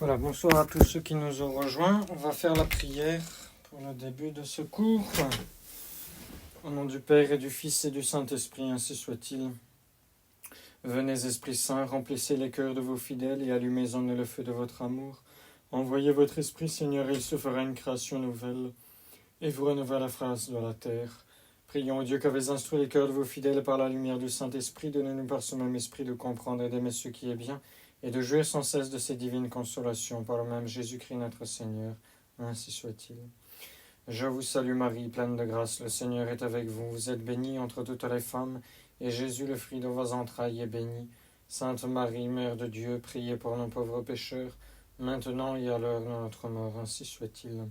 Voilà, bonsoir à tous ceux qui nous ont rejoints. On va faire la prière pour le début de ce cours. Au nom du Père et du Fils et du Saint-Esprit, ainsi soit-il. Venez, Esprit Saint, remplissez les cœurs de vos fidèles et allumez en eux le feu de votre amour. Envoyez votre Esprit, Seigneur, et il se fera une création nouvelle, et vous rénovez la face de la terre. Prions au Dieu qui avez instruit les cœurs de vos fidèles par la lumière du Saint-Esprit. Donnez-nous par ce même Esprit de comprendre et d'aimer ce qui est bien, et de jouir sans cesse de ces divines consolations par le même Jésus-Christ notre Seigneur. Ainsi soit-il. Je vous salue Marie, pleine de grâce, le Seigneur est avec vous. Vous êtes bénie entre toutes les femmes, et Jésus, le fruit de vos entrailles, est béni. Sainte Marie, Mère de Dieu, priez pour nos pauvres pécheurs, maintenant et à l'heure de notre mort. Ainsi soit-il.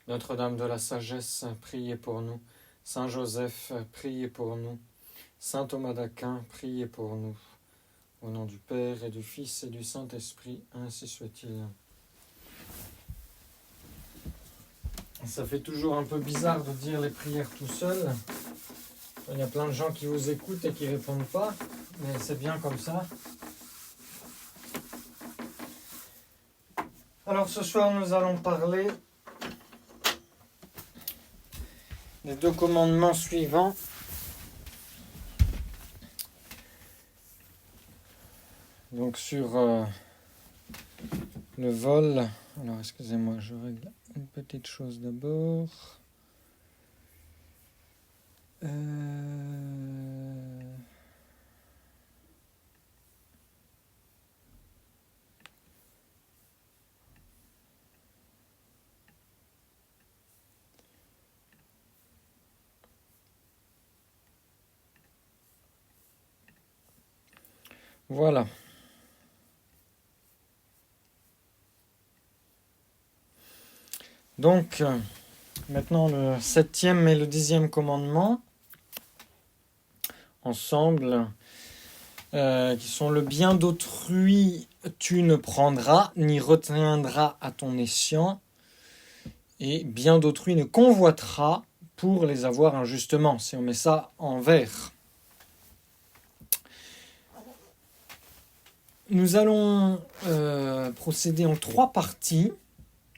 Notre-Dame de la Sagesse, priez pour nous. Saint Joseph, priez pour nous. Saint Thomas d'Aquin, priez pour nous. Au nom du Père et du Fils et du Saint-Esprit, ainsi soit-il. Ça fait toujours un peu bizarre de dire les prières tout seul. Il y a plein de gens qui vous écoutent et qui ne répondent pas, mais c'est bien comme ça. Alors ce soir, nous allons parler des deux commandements suivants. Donc sur le vol. Alors excusez-moi, je règle une petite chose d'abord. Voilà. Donc, maintenant le 7e et le 10e commandement, ensemble, qui sont le bien d'autrui, tu ne prendras, ni retiendras à ton escient, et bien d'autrui ne convoitera pour les avoir injustement, si on met ça en vers. Nous allons procéder en 3 parties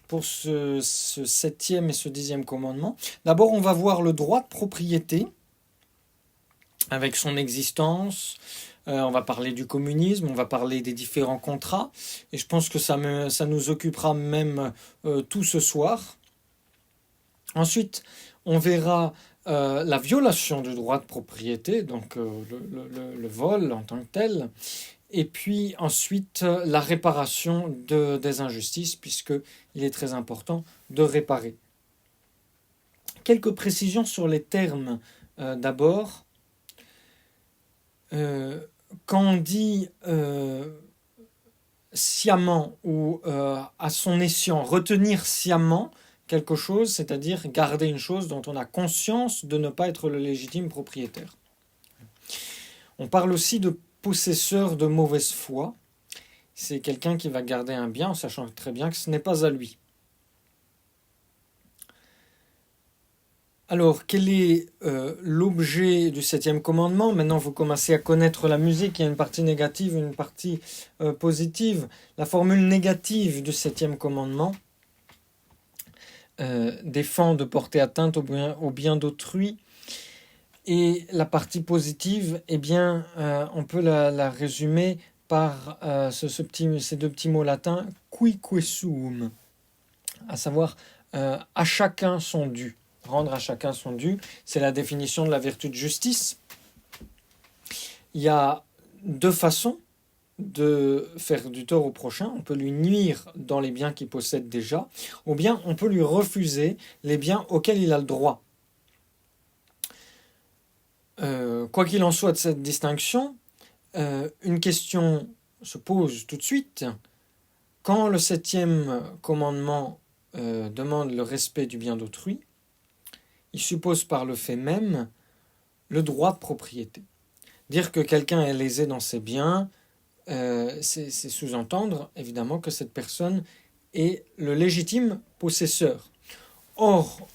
pour ce 7e et ce 10e commandement. D'abord, on va voir le droit de propriété avec son existence. On va parler du communisme, on va parler des différents contrats. Et je pense que ça nous occupera même tout ce soir. Ensuite, on verra la violation du droit de propriété, donc le vol en tant que tel. Et puis ensuite, la réparation des injustices, puisqu'il est très important de réparer. Quelques précisions sur les termes d'abord. Quand on dit sciemment ou à son escient, retenir sciemment quelque chose, c'est-à-dire garder une chose dont on a conscience de ne pas être le légitime propriétaire. On parle aussi de possesseur de mauvaise foi. C'est quelqu'un qui va garder un bien en sachant très bien que ce n'est pas à lui. Alors, quel est l'objet du 7e commandement ? Maintenant, vous commencez à connaître la musique. Il y a une partie négative, une partie positive. La formule négative du 7e commandement défend de porter atteinte au bien d'autrui. Et la partie positive, eh bien, on peut la résumer par ces 2 petits mots latins, qui quaesum, à savoir à chacun son dû. Rendre à chacun son dû, c'est la définition de la vertu de justice. Il y a 2 façons de faire du tort au prochain. On peut lui nuire dans les biens qu'il possède déjà, ou bien on peut lui refuser les biens auxquels il a le droit. Quoi qu'il en soit de cette distinction, une question se pose tout de suite. Quand le 7e commandement demande le respect du bien d'autrui, il suppose par le fait même le droit de propriété. Dire que quelqu'un est lésé dans ses biens, c'est sous-entendre évidemment que cette personne est le légitime possesseur. Or,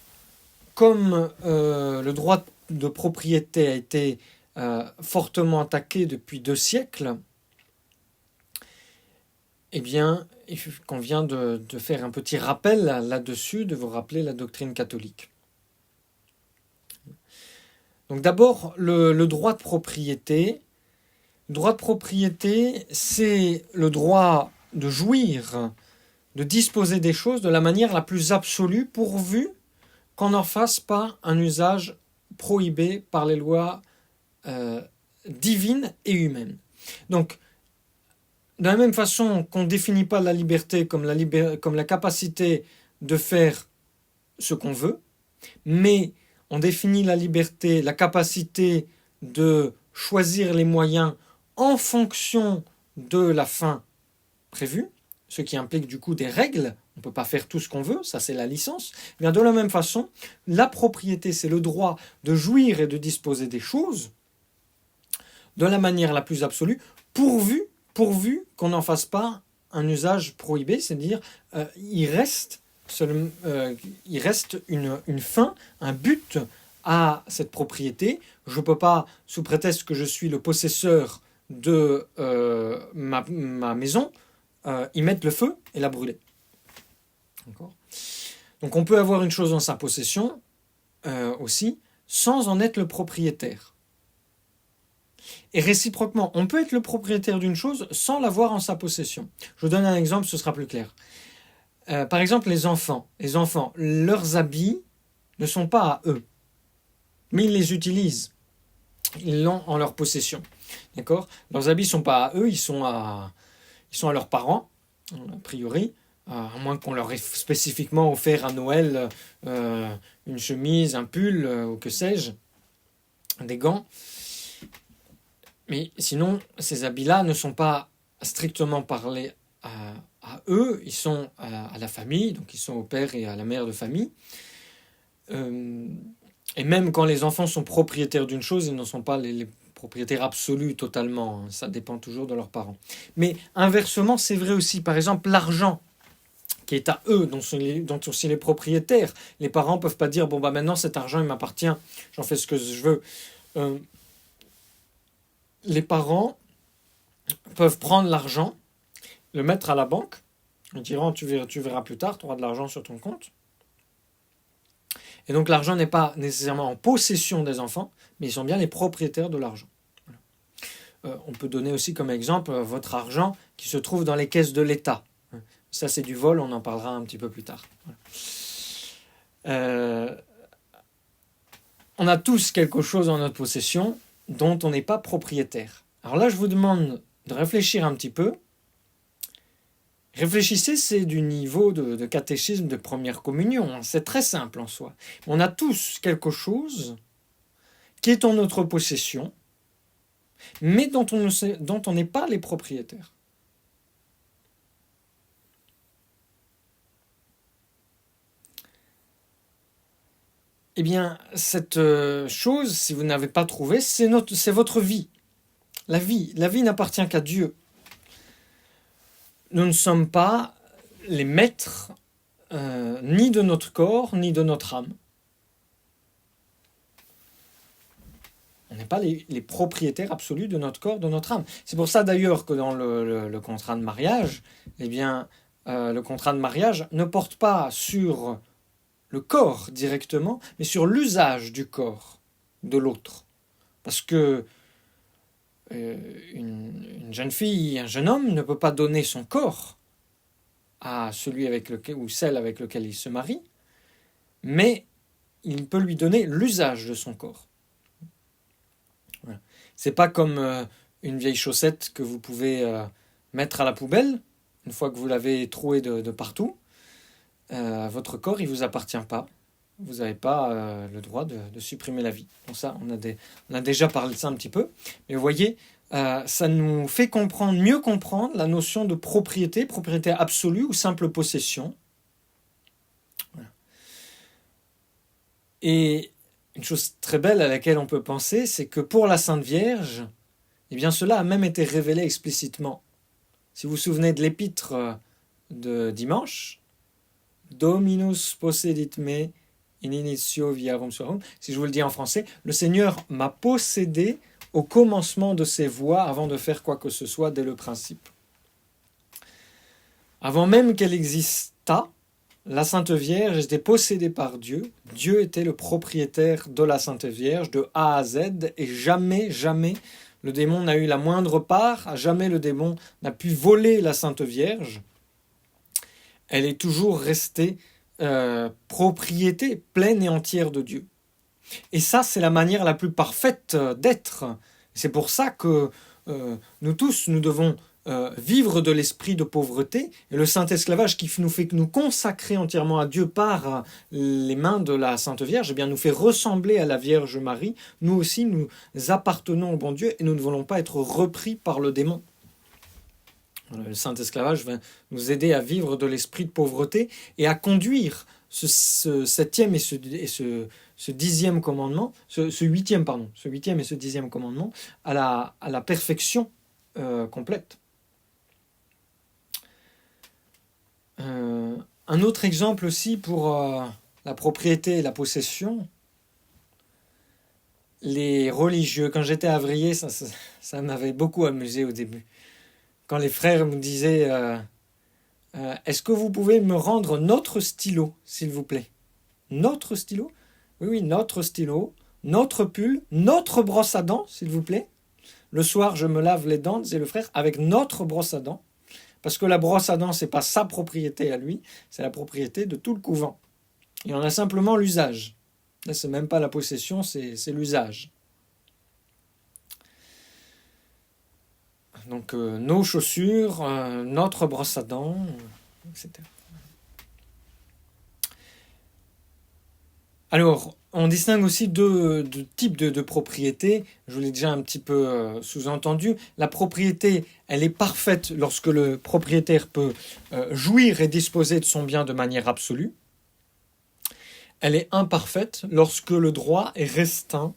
comme le droit de propriété a été fortement attaqué depuis 2 siècles, eh bien, il convient de faire un petit rappel là-dessus, de vous rappeler la doctrine catholique. Donc d'abord, le droit de propriété. Le droit de propriété, c'est le droit de jouir, de disposer des choses de la manière la plus absolue, pourvu qu'on n'en fasse pas un usage prohibé par les lois divines et humaines. Donc, de la même façon qu'on ne définit pas la liberté comme la capacité de faire ce qu'on veut, mais on définit la liberté, la capacité de choisir les moyens en fonction de la fin prévue, ce qui implique du coup des règles. On ne peut pas faire tout ce qu'on veut, ça c'est la licence. Bien de la même façon, la propriété, c'est le droit de jouir et de disposer des choses de la manière la plus absolue, pourvu qu'on n'en fasse pas un usage prohibé, c'est-à-dire il reste une fin, un but à cette propriété. Je ne peux pas, sous prétexte que je suis le possesseur de ma maison, y mettre le feu et la brûler. D'accord ? Donc on peut avoir une chose en sa possession aussi, sans en être le propriétaire. Et réciproquement, on peut être le propriétaire d'une chose sans l'avoir en sa possession. Je vous donne un exemple, ce sera plus clair. Par exemple, les enfants, leurs habits ne sont pas à eux, mais ils les utilisent. Ils l'ont en leur possession. D'accord ? Leurs habits ne sont pas à eux, ils sont à leurs parents, a priori, à moins qu'on leur ait spécifiquement offert à Noël une chemise, un pull, ou que sais-je, des gants. Mais sinon, ces habits-là ne sont pas strictement parlés à eux, ils sont à la famille, donc ils sont au père et à la mère de famille. Et même quand les enfants sont propriétaires d'une chose, ils ne sont pas les propriétaires absolus totalement, ça dépend toujours de leurs parents. Mais inversement, c'est vrai aussi, par exemple, l'argent qui est à eux, dont sont aussi les propriétaires. Les parents ne peuvent pas dire, bon bah maintenant cet argent il m'appartient, j'en fais ce que je veux. Les parents peuvent prendre l'argent, le mettre à la banque, ils diront tu verras plus tard, tu auras de l'argent sur ton compte. Et donc l'argent n'est pas nécessairement en possession des enfants, mais ils sont bien les propriétaires de l'argent. Voilà. On peut donner aussi comme exemple votre argent qui se trouve dans les caisses de l'État. Ça c'est du vol, on en parlera un petit peu plus tard. Voilà. On a tous quelque chose en notre possession dont on n'est pas propriétaire. Alors là, je vous demande de réfléchir un petit peu. Réfléchissez, c'est du niveau de catéchisme de première communion. C'est très simple en soi. On a tous quelque chose qui est en notre possession, mais dont on n'est pas les propriétaires. Eh bien, cette chose, si vous n'avez pas trouvé, c'est votre vie. La vie n'appartient qu'à Dieu. Nous ne sommes pas les maîtres ni de notre corps, ni de notre âme. On n'est pas les propriétaires absolus de notre corps, de notre âme. C'est pour ça d'ailleurs que dans le contrat de mariage, eh bien, le contrat de mariage ne porte pas sur le corps directement, mais sur l'usage du corps de l'autre. Parce que une jeune fille, un jeune homme ne peut pas donner son corps à celui avec lequel, ou celle avec lequel il se marie, mais il peut lui donner l'usage de son corps. Voilà. C'est pas comme une vieille chaussette que vous pouvez mettre à la poubelle une fois que vous l'avez trouée de partout. Votre corps, il ne vous appartient pas. Vous n'avez pas le droit de supprimer la vie. Bon, ça, on a déjà parlé de ça un petit peu. Mais vous voyez, ça nous fait mieux comprendre la notion de propriété absolue ou simple possession. Voilà. Et une chose très belle à laquelle on peut penser, c'est que pour la Sainte Vierge, eh bien, cela a même été révélé explicitement. Si vous vous souvenez de l'épître de dimanche, Dominus possedit me in initio viarum suarum. Si je vous le dis en français, le Seigneur m'a possédé au commencement de ses voies avant de faire quoi que ce soit dès le principe. Avant même qu'elle existât, la Sainte Vierge était possédée par Dieu. Dieu était le propriétaire de la Sainte Vierge de A à Z et jamais, jamais le démon n'a eu la moindre part, jamais le démon n'a pu voler la Sainte Vierge. Elle est toujours restée propriété pleine et entière de Dieu. Et ça, c'est la manière la plus parfaite d'être. C'est pour ça que nous tous, nous devons vivre de l'esprit de pauvreté. Et le Saint-Esclavage qui nous fait nous consacrer entièrement à Dieu par les mains de la Sainte Vierge, eh bien, nous fait ressembler à la Vierge Marie. Nous aussi, nous appartenons au bon Dieu et nous ne voulons pas être repris par le démon. Le Saint-Esclavage va nous aider à vivre de l'esprit de pauvreté et à conduire ce septième et ce dixième commandement, ce huitième et ce dixième commandement à la perfection complète. Un autre exemple aussi pour la propriété et la possession. Les religieux, quand j'étais à Avrier, ça m'avait beaucoup amusé au début. Quand les frères me disaient est-ce que vous pouvez me rendre notre stylo, s'il vous plaît? Notre stylo? Oui, notre stylo, notre pull, notre brosse à dents, s'il vous plaît. Le soir, je me lave les dents, disait le frère, avec notre brosse à dents. Parce que la brosse à dents, ce n'est pas sa propriété à lui, c'est la propriété de tout le couvent. Et on a simplement l'usage. Là, ce n'est même pas la possession, c'est l'usage. Donc, nos chaussures, notre brosse à dents, etc. Alors, on distingue aussi deux types de propriétés. Je vous l'ai déjà un petit peu sous-entendu. La propriété, elle est parfaite lorsque le propriétaire peut jouir et disposer de son bien de manière absolue. Elle est imparfaite lorsque le droit est restreint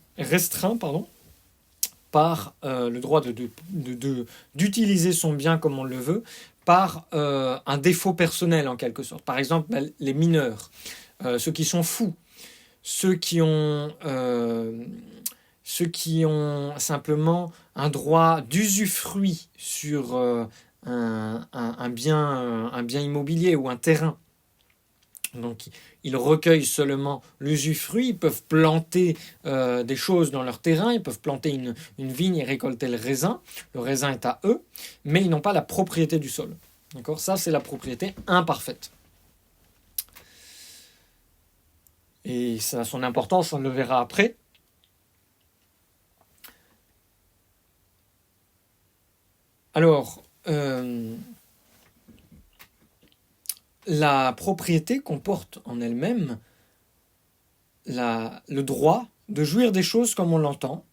par le droit d'utiliser son bien comme on le veut, par un défaut personnel en quelque sorte. Par exemple, les mineurs, ceux qui sont fous, ceux qui ont simplement un droit d'usufruit sur un bien immobilier ou un terrain. Donc, ils recueillent seulement l'usufruit, ils peuvent planter des choses dans leur terrain, ils peuvent planter une vigne et récolter le raisin est à eux, mais ils n'ont pas la propriété du sol. D'accord ? Ça, c'est la propriété imparfaite. Et ça a son importance, on le verra après. Alors, la propriété comporte en elle-même le droit de jouir des choses comme on l'entend,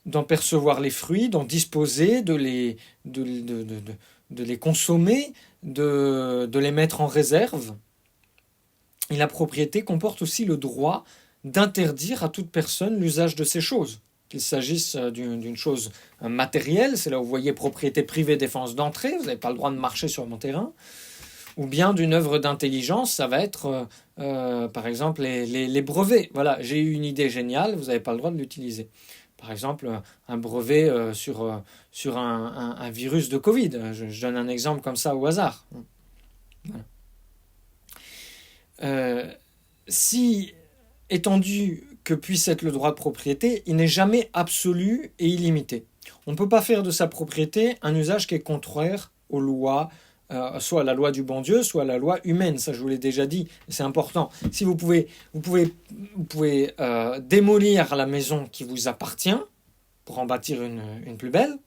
d'en percevoir les fruits, d'en disposer, de les consommer, de les mettre en réserve. Et la propriété comporte aussi le droit d'interdire à toute personne l'usage de ces choses. Qu'il s'agisse d'une chose matérielle, c'est là où vous voyez propriété privée, défense d'entrée, vous n'avez pas le droit de marcher sur mon terrain, ou bien d'une œuvre d'intelligence, ça va être par exemple les brevets. Voilà, j'ai eu une idée géniale, vous n'avez pas le droit de l'utiliser. Par exemple, un brevet sur un virus de Covid. Je donne un exemple comme ça au hasard. Voilà. Si étendu que puisse être le droit de propriété, il n'est jamais absolu et illimité. On ne peut pas faire de sa propriété un usage qui est contraire aux lois, soit à la loi du bon Dieu, soit à la loi humaine. Ça, je vous l'ai déjà dit, c'est important. Si vous pouvez démolir la maison qui vous appartient pour en bâtir une plus belle,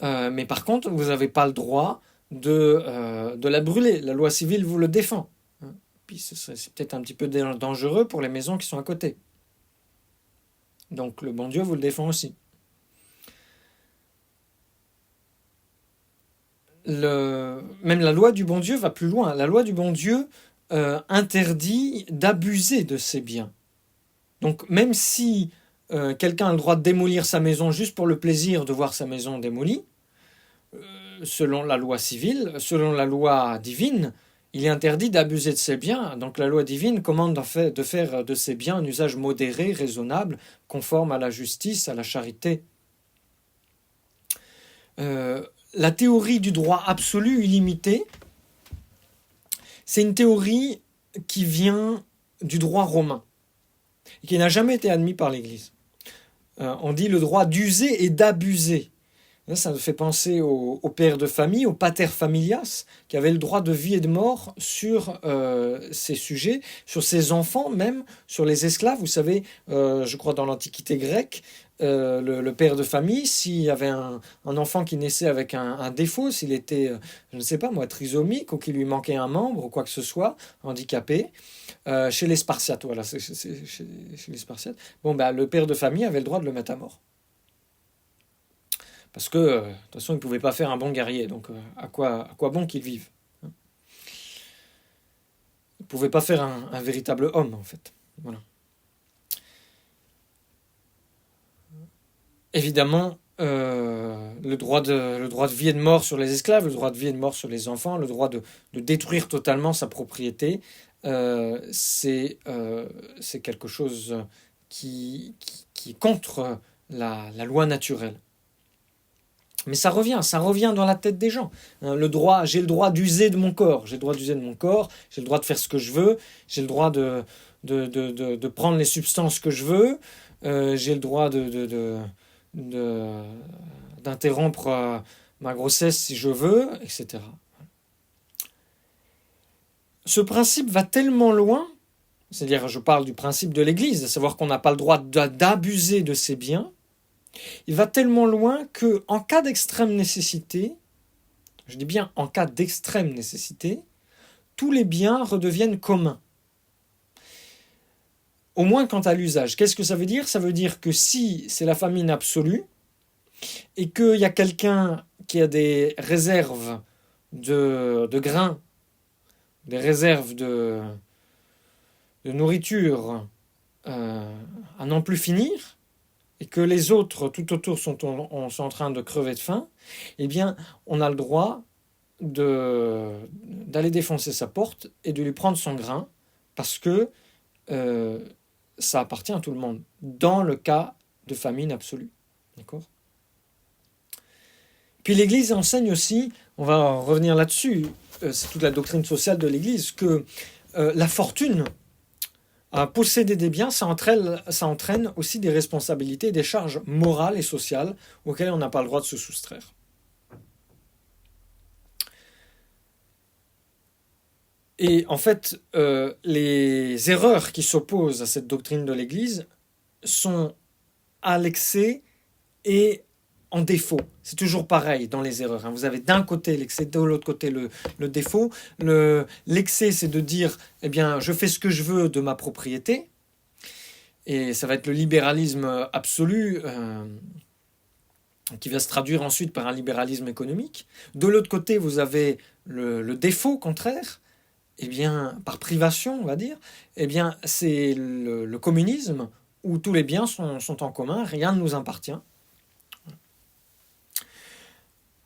mais par contre, vous n'avez pas le droit de la brûler. La loi civile vous le défend. Puis c'est peut-être un petit peu dangereux pour les maisons qui sont à côté. Donc le bon Dieu vous le défend aussi. Même la loi du bon Dieu va plus loin. La loi du bon Dieu interdit d'abuser de ses biens. Donc même si quelqu'un a le droit de démolir sa maison juste pour le plaisir de voir sa maison démolie, selon la loi civile, selon la loi divine, il est interdit d'abuser de ses biens. Donc la loi divine commande de faire de ses biens un usage modéré, raisonnable, conforme à la justice, à la charité. la théorie du droit absolu illimité, c'est une théorie qui vient du droit romain et qui n'a jamais été admis par l'Église. On dit le droit d'user et d'abuser. Ça nous fait penser au père de famille, au pater familias, qui avait le droit de vie et de mort sur ces sujets, sur ses enfants même, sur les esclaves. Vous savez, je crois dans l'Antiquité grecque, le père de famille, s'il y avait un enfant qui naissait avec un défaut, s'il était, je ne sais pas moi, trisomique ou qu'il lui manquait un membre ou quoi que ce soit, handicapé, chez les Spartiates, voilà, c'est chez les Spartiates, le père de famille avait le droit de le mettre à mort. Parce que, de toute façon, il ne pouvait pas faire un bon guerrier. Donc, à quoi bon qu'il vive? Il ne pouvait pas faire un véritable homme, en fait. Voilà. Évidemment, le droit de vie et de mort sur les esclaves, le droit de vie et de mort sur les enfants, le droit de détruire totalement sa propriété, c'est quelque chose qui est contre la loi naturelle. Mais ça revient dans la tête des gens. J'ai le droit d'user de mon corps, j'ai le droit de faire ce que je veux, j'ai le droit de prendre les substances que je veux, j'ai le droit d'interrompre ma grossesse si je veux, etc. Ce principe va tellement loin, c'est-à-dire je parle du principe de l'Église, à savoir qu'on n'a pas le droit d'abuser de ses biens. Il va tellement loin que, en cas d'extrême nécessité, je dis bien en cas d'extrême nécessité, tous les biens redeviennent communs. Au moins quant à l'usage. Qu'est-ce que ça veut dire? Ça veut dire que si c'est la famine absolue et qu'il y a quelqu'un qui a des réserves de grains, des réserves de nourriture à n'en plus finir, et que les autres tout autour sont en train de crever de faim, eh bien, on a le droit d'aller défoncer sa porte et de lui prendre son grain, parce que ça appartient à tout le monde, dans le cas de famine absolue. D'accord ? Puis l'Église enseigne aussi, on va revenir là-dessus, c'est toute la doctrine sociale de l'Église, que la fortune, posséder des biens, ça entraîne aussi des responsabilités, des charges morales et sociales auxquelles on n'a pas le droit de se soustraire. Et en fait, les erreurs qui s'opposent à cette doctrine de l'Église sont à l'excès et en défaut. C'est toujours pareil dans les erreurs. Vous avez d'un côté l'excès, de l'autre côté le défaut. L'excès, c'est de dire, eh bien, je fais ce que je veux de ma propriété. Et ça va être le libéralisme absolu qui va se traduire ensuite par un libéralisme économique. De l'autre côté, vous avez le défaut contraire. Eh bien, par privation, on va dire, eh bien, c'est le communisme où tous les biens sont en commun, rien ne nous appartient.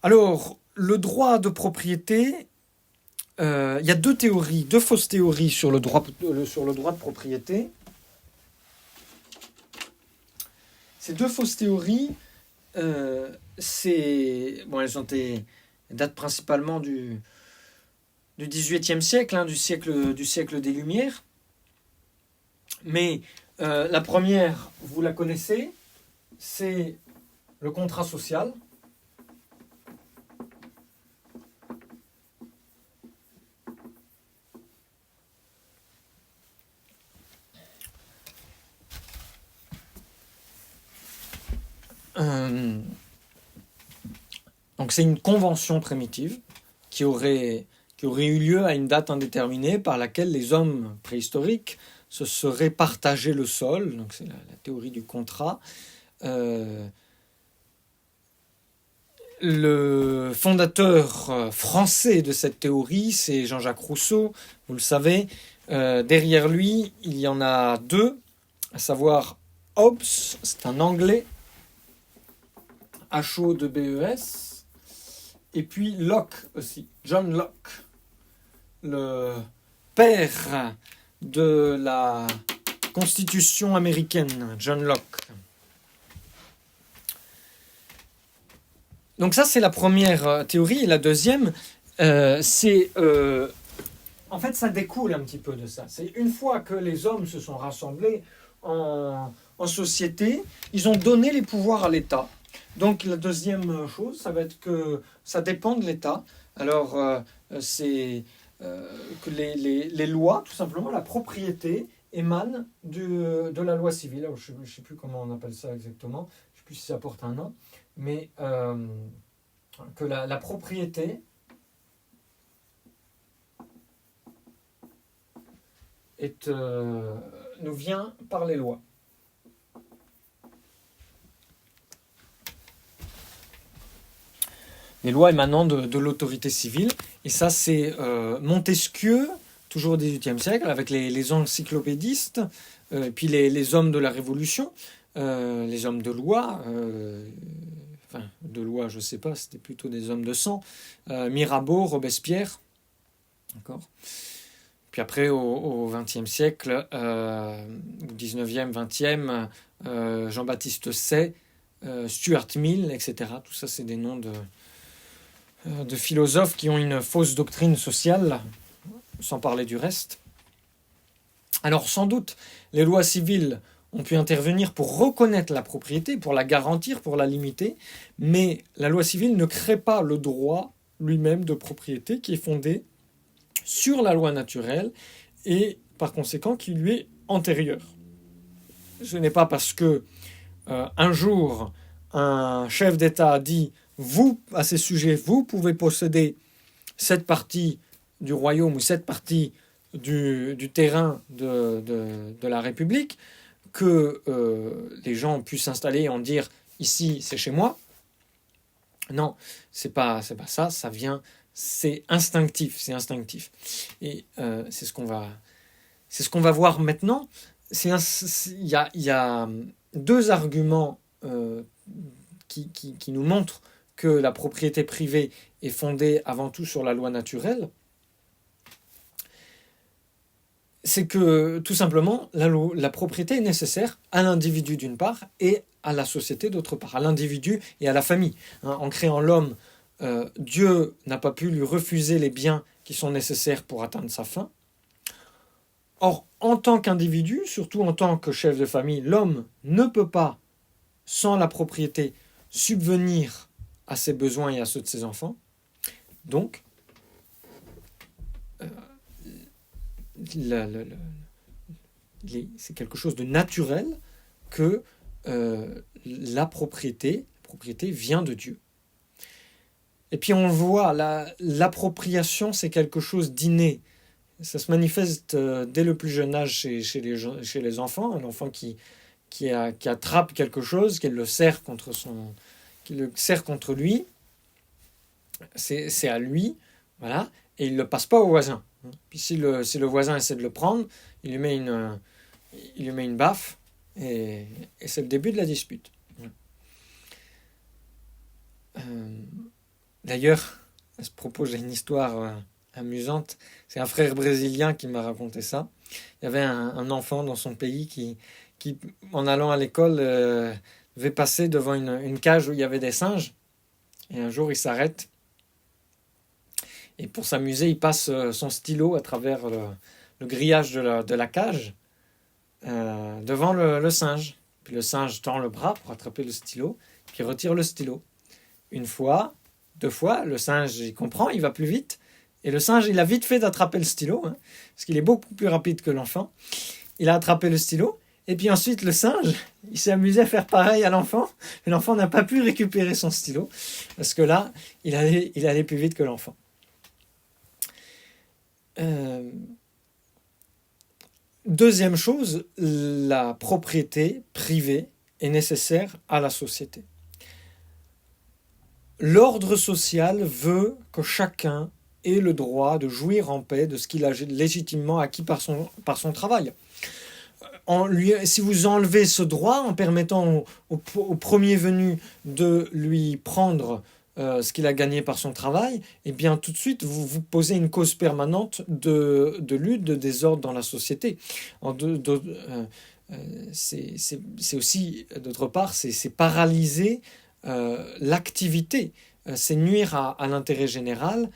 Alors, le droit de propriété, il y a deux fausses théories sur le droit de propriété. Ces deux fausses théories, elles datent principalement du XVIIIe siècle, du siècle des Lumières. Mais la première, vous la connaissez, c'est le contrat social. Donc c'est une convention primitive qui aurait eu lieu à une date indéterminée par laquelle les hommes préhistoriques se seraient partagés le sol. Donc c'est la théorie du contrat. Le fondateur français de cette théorie, c'est Jean-Jacques Rousseau, vous le savez. Derrière lui, il y en a deux, à savoir Hobbes, c'est un Anglais, H-O-B-E-S, et puis Locke aussi, John Locke, le père de la Constitution américaine, John Locke. Donc ça, c'est la première théorie. Et la deuxième, c'est... en fait, ça découle un petit peu de ça. C'est une fois que les hommes se sont rassemblés en société, ils ont donné les pouvoirs à l'État. Donc la deuxième chose, ça va être que ça dépend de l'État. Alors, c'est que les lois, tout simplement, la propriété émane de la loi civile. Alors, je ne sais plus comment on appelle ça exactement, je ne sais plus si ça porte un nom, mais que la propriété nous vient par les lois. Les lois émanant de l'autorité civile. Et ça, c'est Montesquieu, toujours au XVIIIe siècle, avec les encyclopédistes, et puis les hommes de la Révolution, les hommes de loi, enfin, de loi, je ne sais pas, c'était plutôt des hommes de sang, Mirabeau, Robespierre, d'accord. Puis après, au XXe siècle, au XIXe, XXe, Jean-Baptiste Say, Stuart Mill, etc. Tout ça, c'est des noms de philosophes qui ont une fausse doctrine sociale, sans parler du reste. Alors sans doute, les lois civiles ont pu intervenir pour reconnaître la propriété, pour la garantir, pour la limiter, mais la loi civile ne crée pas le droit lui-même de propriété qui est fondé sur la loi naturelle et par conséquent qui lui est antérieure. Ce n'est pas parce que un jour un chef d'État a dit vous, à ces sujets, vous pouvez posséder cette partie du royaume ou cette partie du terrain de la République, que les gens ont pu s'installer et en dire ici c'est chez moi. Non, c'est pas ça, ça vient, c'est instinctif. Et c'est ce qu'on va voir maintenant. Il y a deux arguments qui nous montrent que la propriété privée est fondée avant tout sur la loi naturelle. C'est que, tout simplement, la propriété est nécessaire à l'individu d'une part et à la société d'autre part, à l'individu et à la famille. En créant l'homme, Dieu n'a pas pu lui refuser les biens qui sont nécessaires pour atteindre sa fin. Or, en tant qu'individu, surtout en tant que chef de famille, l'homme ne peut pas, sans la propriété, subvenir à ses besoins et à ceux de ses enfants. Donc, c'est quelque chose de naturel que la propriété vient de Dieu. Et puis on le voit, l'appropriation, c'est quelque chose d'inné. Ça se manifeste dès le plus jeune âge chez les enfants. Un enfant qui attrape quelque chose, qui le serre contre lui, c'est à lui, voilà, et il ne le passe pas au voisin. Puis si le voisin essaie de le prendre, il lui met une baffe, et c'est le début de la dispute. D'ailleurs, à ce propos, j'ai une histoire amusante. C'est un frère brésilien qui m'a raconté ça. Il y avait un enfant dans son pays qui en allant à l'école, devait passer devant une cage où il y avait des singes. Et un jour, il s'arrête. Et pour s'amuser, il passe son stylo à travers le grillage de la cage devant le singe. Puis le singe tend le bras pour attraper le stylo, puis retire le stylo. Une fois, deux fois, le singe, il comprend, il va plus vite. Et le singe, il a vite fait d'attraper le stylo, parce qu'il est beaucoup plus rapide que l'enfant. Il a attrapé le stylo. Et puis ensuite, le singe, il s'est amusé à faire pareil à l'enfant. Mais l'enfant n'a pas pu récupérer son stylo, parce que là, il allait plus vite que l'enfant. Deuxième chose, la propriété privée est nécessaire à la société. L'ordre social veut que chacun ait le droit de jouir en paix de ce qu'il a légitimement acquis par son travail. Si vous enlevez ce droit en permettant au premier venu de lui prendre ce qu'il a gagné par son travail, eh bien tout de suite vous posez une cause permanente de lutte, de désordre dans la société. C'est aussi, d'autre part, c'est paralyser l'activité. c'est nuire à l'intérêt général.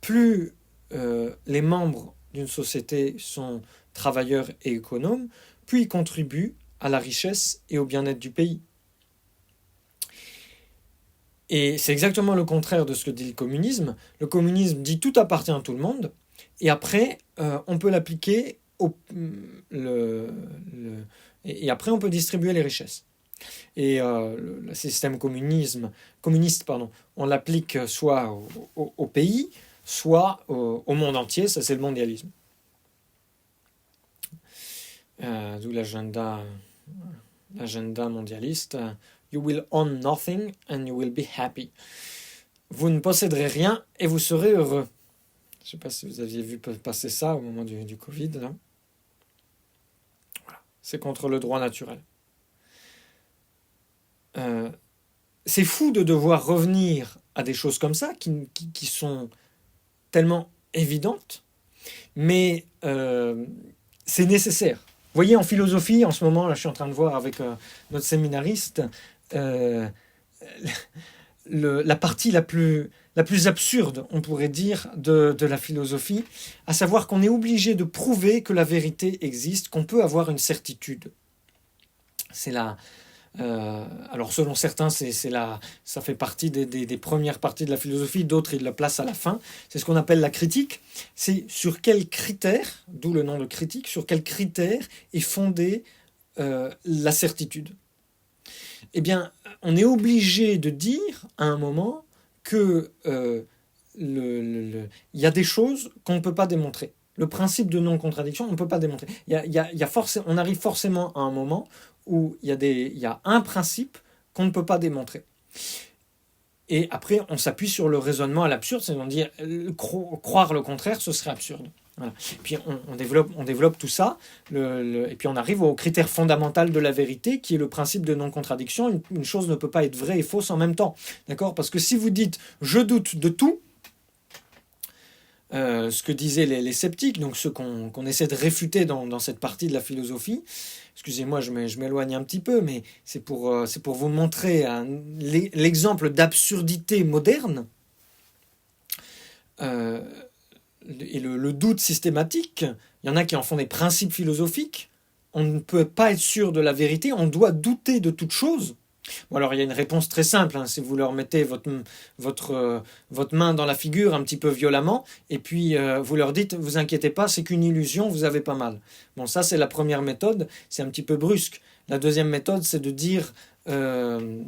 Plus les membres d'une société sont travailleurs et économes, plus ils contribuent à la richesse et au bien-être du pays. Et c'est exactement le contraire de ce que dit le communisme. Le communisme dit tout appartient à tout le monde, et après, on peut l'appliquer et après on peut distribuer les richesses. Et le système communiste, on l'applique soit au pays, soit au monde entier, ça c'est le mondialisme. D'où l'agenda mondialiste. You will own nothing and you will be happy. Vous ne posséderez rien et vous serez heureux. Je ne sais pas si vous aviez vu passer ça au moment du Covid. Là. Voilà. C'est contre le droit naturel. C'est fou de devoir revenir à des choses comme ça qui sont tellement évidentes, mais c'est nécessaire. Vous voyez, en philosophie, en ce moment, là, je suis en train de voir avec notre séminariste la partie la plus absurde, on pourrait dire, de la philosophie, à savoir qu'on est obligé de prouver que la vérité existe, qu'on peut avoir une certitude. C'est la... alors selon certains, ça fait partie des premières parties de la philosophie, d'autres ils la placent à la fin. C'est ce qu'on appelle la critique. C'est sur quels critères, d'où le nom de critique, sur quels critères est fondée la certitude. Eh bien, on est obligé de dire à un moment que il y a des choses qu'on ne peut pas démontrer. Le principe de non-contradiction, on ne peut pas démontrer. On arrive forcément à un moment où il y a un principe qu'on ne peut pas démontrer. Et après, on s'appuie sur le raisonnement à l'absurde, c'est-à-dire croire le contraire, ce serait absurde. Voilà. Puis on développe tout ça, et puis on arrive au critère fondamental de la vérité, qui est le principe de non-contradiction. Une chose ne peut pas être vraie et fausse en même temps. D'accord ? Parce que si vous dites « je doute de tout », ce que disaient les sceptiques, donc ceux qu'on essaie de réfuter dans cette partie de la philosophie. Excusez-moi, je m'éloigne un petit peu, mais c'est pour vous montrer l'exemple d'absurdité moderne et le doute systématique. Il y en a qui en font des principes philosophiques. On ne peut pas être sûr de la vérité, on doit douter de toute chose. Bon, alors il y a une réponse très simple, hein, si vous leur mettez votre main dans la figure un petit peu violemment, et puis vous leur dites, vous inquiétez pas, c'est qu'une illusion, vous avez pas mal. Bon, ça c'est la première méthode, c'est un petit peu brusque. La deuxième méthode, c'est de dire, vous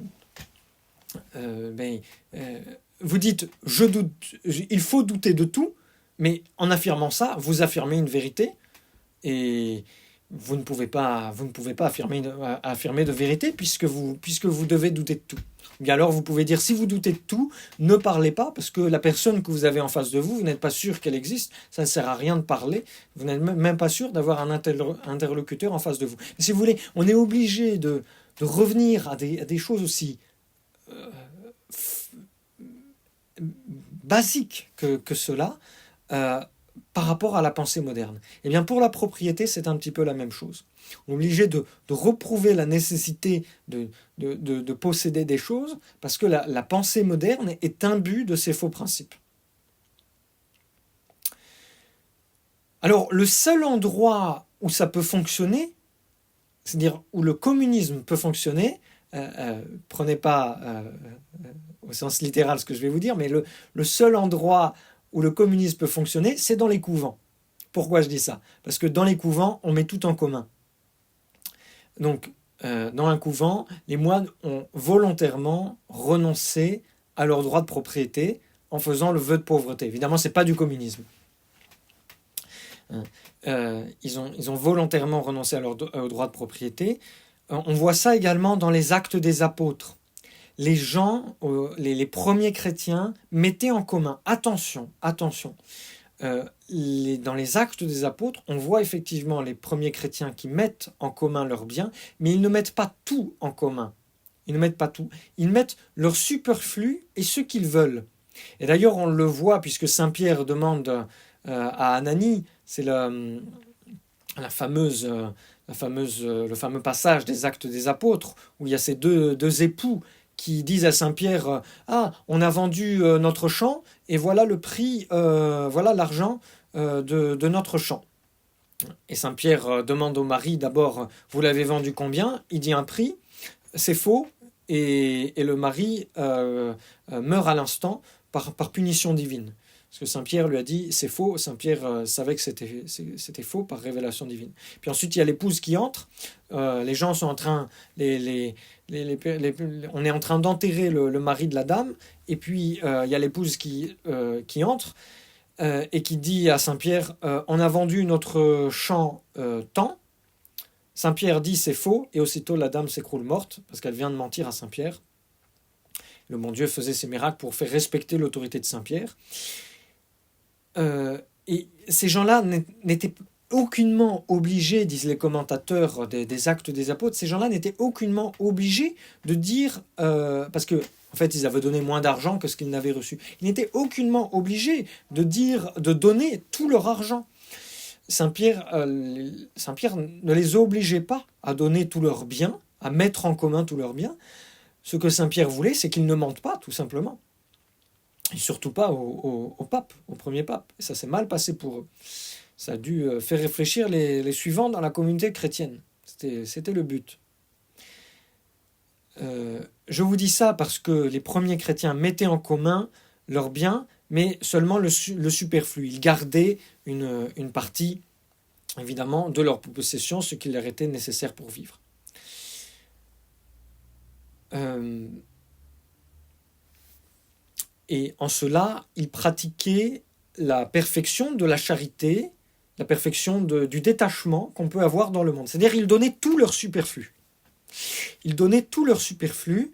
dites, je doute, il faut douter de tout, mais en affirmant ça, vous affirmez une vérité, et vous ne pouvez pas affirmer de vérité puisque vous devez douter de tout. Et alors vous pouvez dire, si vous doutez de tout, ne parlez pas, parce que la personne que vous avez en face de vous, vous n'êtes pas sûr qu'elle existe, ça ne sert à rien de parler, vous n'êtes même pas sûr d'avoir un interlocuteur en face de vous. Mais si vous voulez, on est obligé de revenir à des choses aussi basiques que cela, par rapport à la pensée moderne. Eh bien, pour la propriété, c'est un petit peu la même chose. On est obligé de reprouver la nécessité de posséder des choses, parce que la pensée moderne est imbue de ces faux principes. Alors, le seul endroit où ça peut fonctionner, c'est-à-dire où le communisme peut fonctionner, prenez pas au sens littéral ce que je vais vous dire, mais le seul endroit où le communisme peut fonctionner, c'est dans les couvents. Pourquoi je dis ça ? Parce que dans les couvents, on met tout en commun. Donc, dans un couvent, les moines ont volontairement renoncé à leur droit de propriété en faisant le vœu de pauvreté. Évidemment, ce n'est pas du communisme. Ils ont volontairement renoncé à leur droit de propriété. On voit ça également dans les actes des apôtres. Les gens, les premiers chrétiens, mettaient en commun, attention, dans les actes des apôtres, on voit effectivement les premiers chrétiens qui mettent en commun leurs biens, mais ils ne mettent pas tout en commun. Ils ne mettent pas tout. Ils mettent leur superflu et ce qu'ils veulent. Et d'ailleurs, on le voit, puisque Saint Pierre demande à Ananie, c'est le fameux passage des actes des apôtres, où il y a ces deux époux qui disent à Saint-Pierre on a vendu notre champ et voilà le prix, voilà l'argent de notre champ. Et Saint-Pierre demande au mari d'abord, vous l'avez vendu combien? Il dit un prix, c'est faux, et le mari meurt à l'instant par punition divine. Parce que Saint-Pierre lui a dit c'est faux, Saint-Pierre savait que c'était faux par révélation divine. Puis ensuite il y a l'épouse qui entre, les gens sont en train, on est en train d'enterrer le mari de la dame, et puis il y a l'épouse qui entre, et qui dit à Saint-Pierre on a vendu notre champ tant. Saint-Pierre dit c'est faux, et aussitôt la dame s'écroule morte, parce qu'elle vient de mentir à Saint-Pierre. Le bon Dieu faisait ces miracles pour faire respecter l'autorité de Saint-Pierre. Et ces gens-là n'étaient aucunement obligés, disent les commentateurs des Actes des Apôtres, ces gens-là n'étaient aucunement obligés de dire, parce que en fait ils avaient donné moins d'argent que ce qu'ils n'avaient reçu, ils n'étaient aucunement obligés de donner tout leur argent. Saint-Pierre ne les obligeait pas à donner tous leurs biens, à mettre en commun tous leurs biens. Ce que Saint-Pierre voulait, c'est qu'ils ne mentent pas, tout simplement. Et surtout pas au pape, au premier pape. Et ça s'est mal passé pour eux. Ça a dû faire réfléchir les suivants dans la communauté chrétienne. C'était le but. Je vous dis ça parce que les premiers chrétiens mettaient en commun leurs biens, mais seulement le superflu. Ils gardaient une partie, évidemment, de leur possession, ce qui leur était nécessaire pour vivre. Et en cela, ils pratiquaient la perfection de la charité, la perfection du détachement qu'on peut avoir dans le monde. C'est-à-dire ils donnaient tout leur superflu. Ils donnaient tout leur superflu.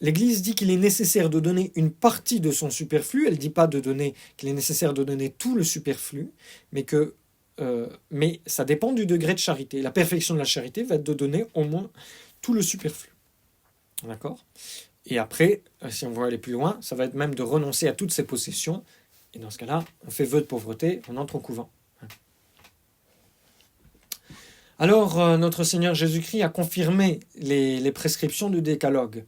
L'Église dit qu'il est nécessaire de donner une partie de son superflu. Elle ne dit pas qu'il est nécessaire de donner tout le superflu, mais ça dépend du degré de charité. La perfection de la charité va être de donner au moins tout le superflu. D'accord ? Et après, si on veut aller plus loin, ça va être même de renoncer à toutes ses possessions. Et dans ce cas-là, on fait vœu de pauvreté, on entre au couvent. Alors, notre Seigneur Jésus-Christ a confirmé les prescriptions du décalogue.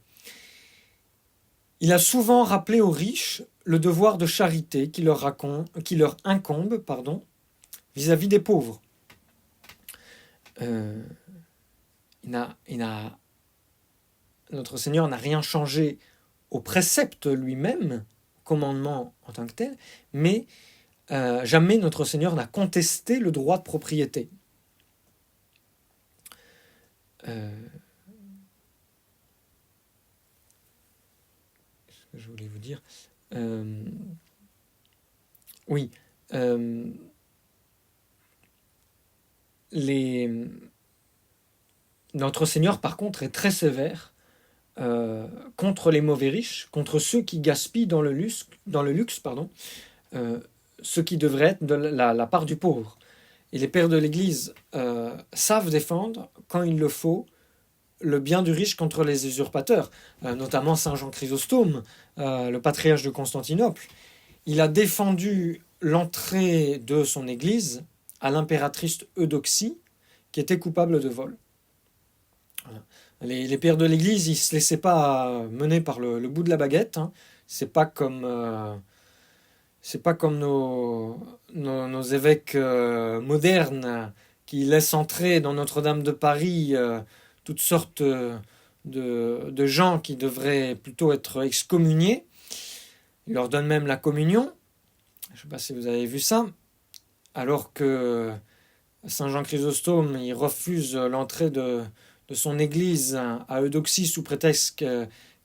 Il a souvent rappelé aux riches le devoir de charité qui leur incombe vis-à-vis des pauvres. Notre Seigneur n'a rien changé au précepte lui-même, au commandement en tant que tel, mais jamais notre Seigneur n'a contesté le droit de propriété. Qu'est-ce que je voulais vous dire ? Oui. Notre Seigneur, par contre, est très sévère contre les mauvais riches, contre ceux qui gaspillent dans le luxe, ce qui devrait être de la part du pauvre. Et les pères de l'Église savent défendre, quand il le faut, le bien du riche contre les usurpateurs, notamment Saint Jean Chrysostome, le patriarche de Constantinople. Il a défendu l'entrée de son Église à l'impératrice Eudoxie, qui était coupable de vol. Voilà. Les pères de l'Église, ils ne se laissaient pas mener par le bout de la baguette. Hein. C'est pas comme nos évêques modernes qui laissent entrer dans Notre-Dame de Paris toutes sortes de gens qui devraient plutôt être excommuniés. Ils leur donnent même la communion. Je ne sais pas si vous avez vu ça. Alors que Saint Jean Chrysostome, il refuse l'entrée de son église à Eudoxie sous prétexte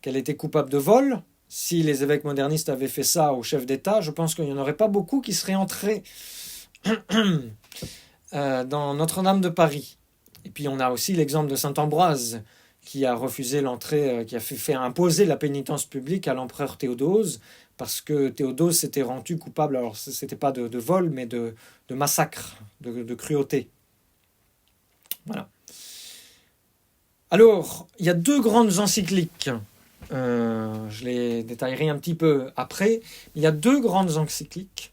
qu'elle était coupable de vol. Si les évêques modernistes avaient fait ça au chef d'État, je pense qu'il n'y en aurait pas beaucoup qui seraient entrés dans Notre-Dame de Paris. Et puis on a aussi l'exemple de saint Ambroise qui a refusé l'entrée, qui a fait imposer la pénitence publique à l'empereur Théodose, parce que Théodose s'était rendu coupable, alors ce n'était pas de vol, mais de massacre, de cruauté. Voilà. Alors, il y a 2 grandes encycliques, je les détaillerai un petit peu après. Il y a 2 grandes encycliques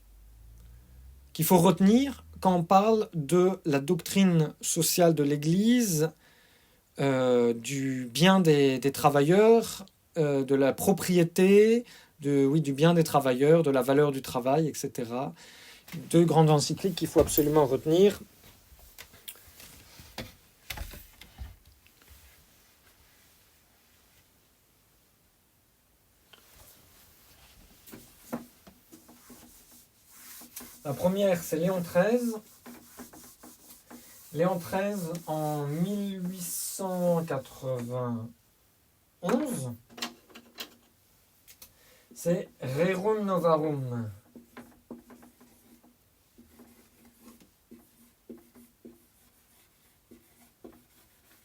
qu'il faut retenir quand on parle de la doctrine sociale de l'Église du bien des travailleurs, de la propriété, du bien des travailleurs, de la valeur du travail, etc. Deux grandes encycliques qu'il faut absolument retenir. La première, c'est Léon XIII. Léon XIII, en 1891, c'est Rerum Novarum.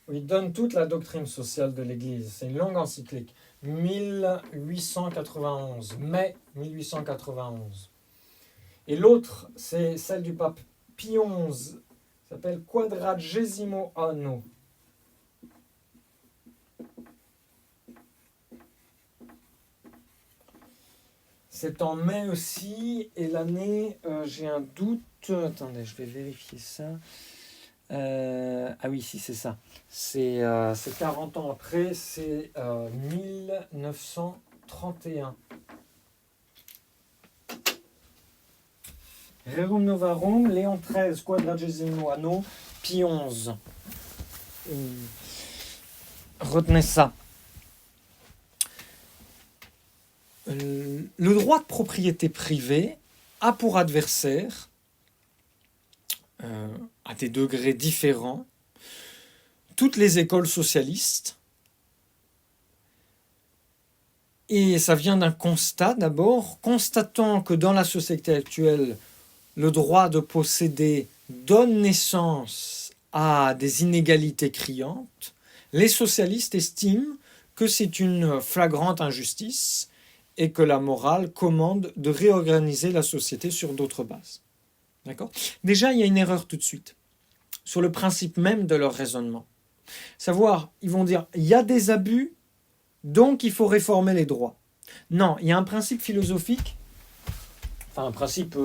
Où il donne toute la doctrine sociale de l'Église. C'est une longue encyclique. 1891, mai 1891. Et l'autre, c'est celle du pape Pie XI, s'appelle Quadragesimo Anno. C'est en mai aussi, et l'année, j'ai un doute. Attendez, je vais vérifier ça. Ah oui, si, c'est ça. C'est 40 ans après, c'est 1931. Rerum Novarum, Léon XIII, Quadragesimo Anno, Pie XI. Retenez ça. Le droit de propriété privée a pour adversaire, à des degrés différents, toutes les écoles socialistes. Et ça vient d'un constat d'abord, constatant que dans la société actuelle, le droit de posséder donne naissance à des inégalités criantes, les socialistes estiment que c'est une flagrante injustice et que la morale commande de réorganiser la société sur d'autres bases. D'accord ? Déjà, il y a une erreur tout de suite sur le principe même de leur raisonnement. Savoir, ils vont dire, il y a des abus, donc il faut réformer les droits. Non, il y a un principe philosophique, enfin un principe,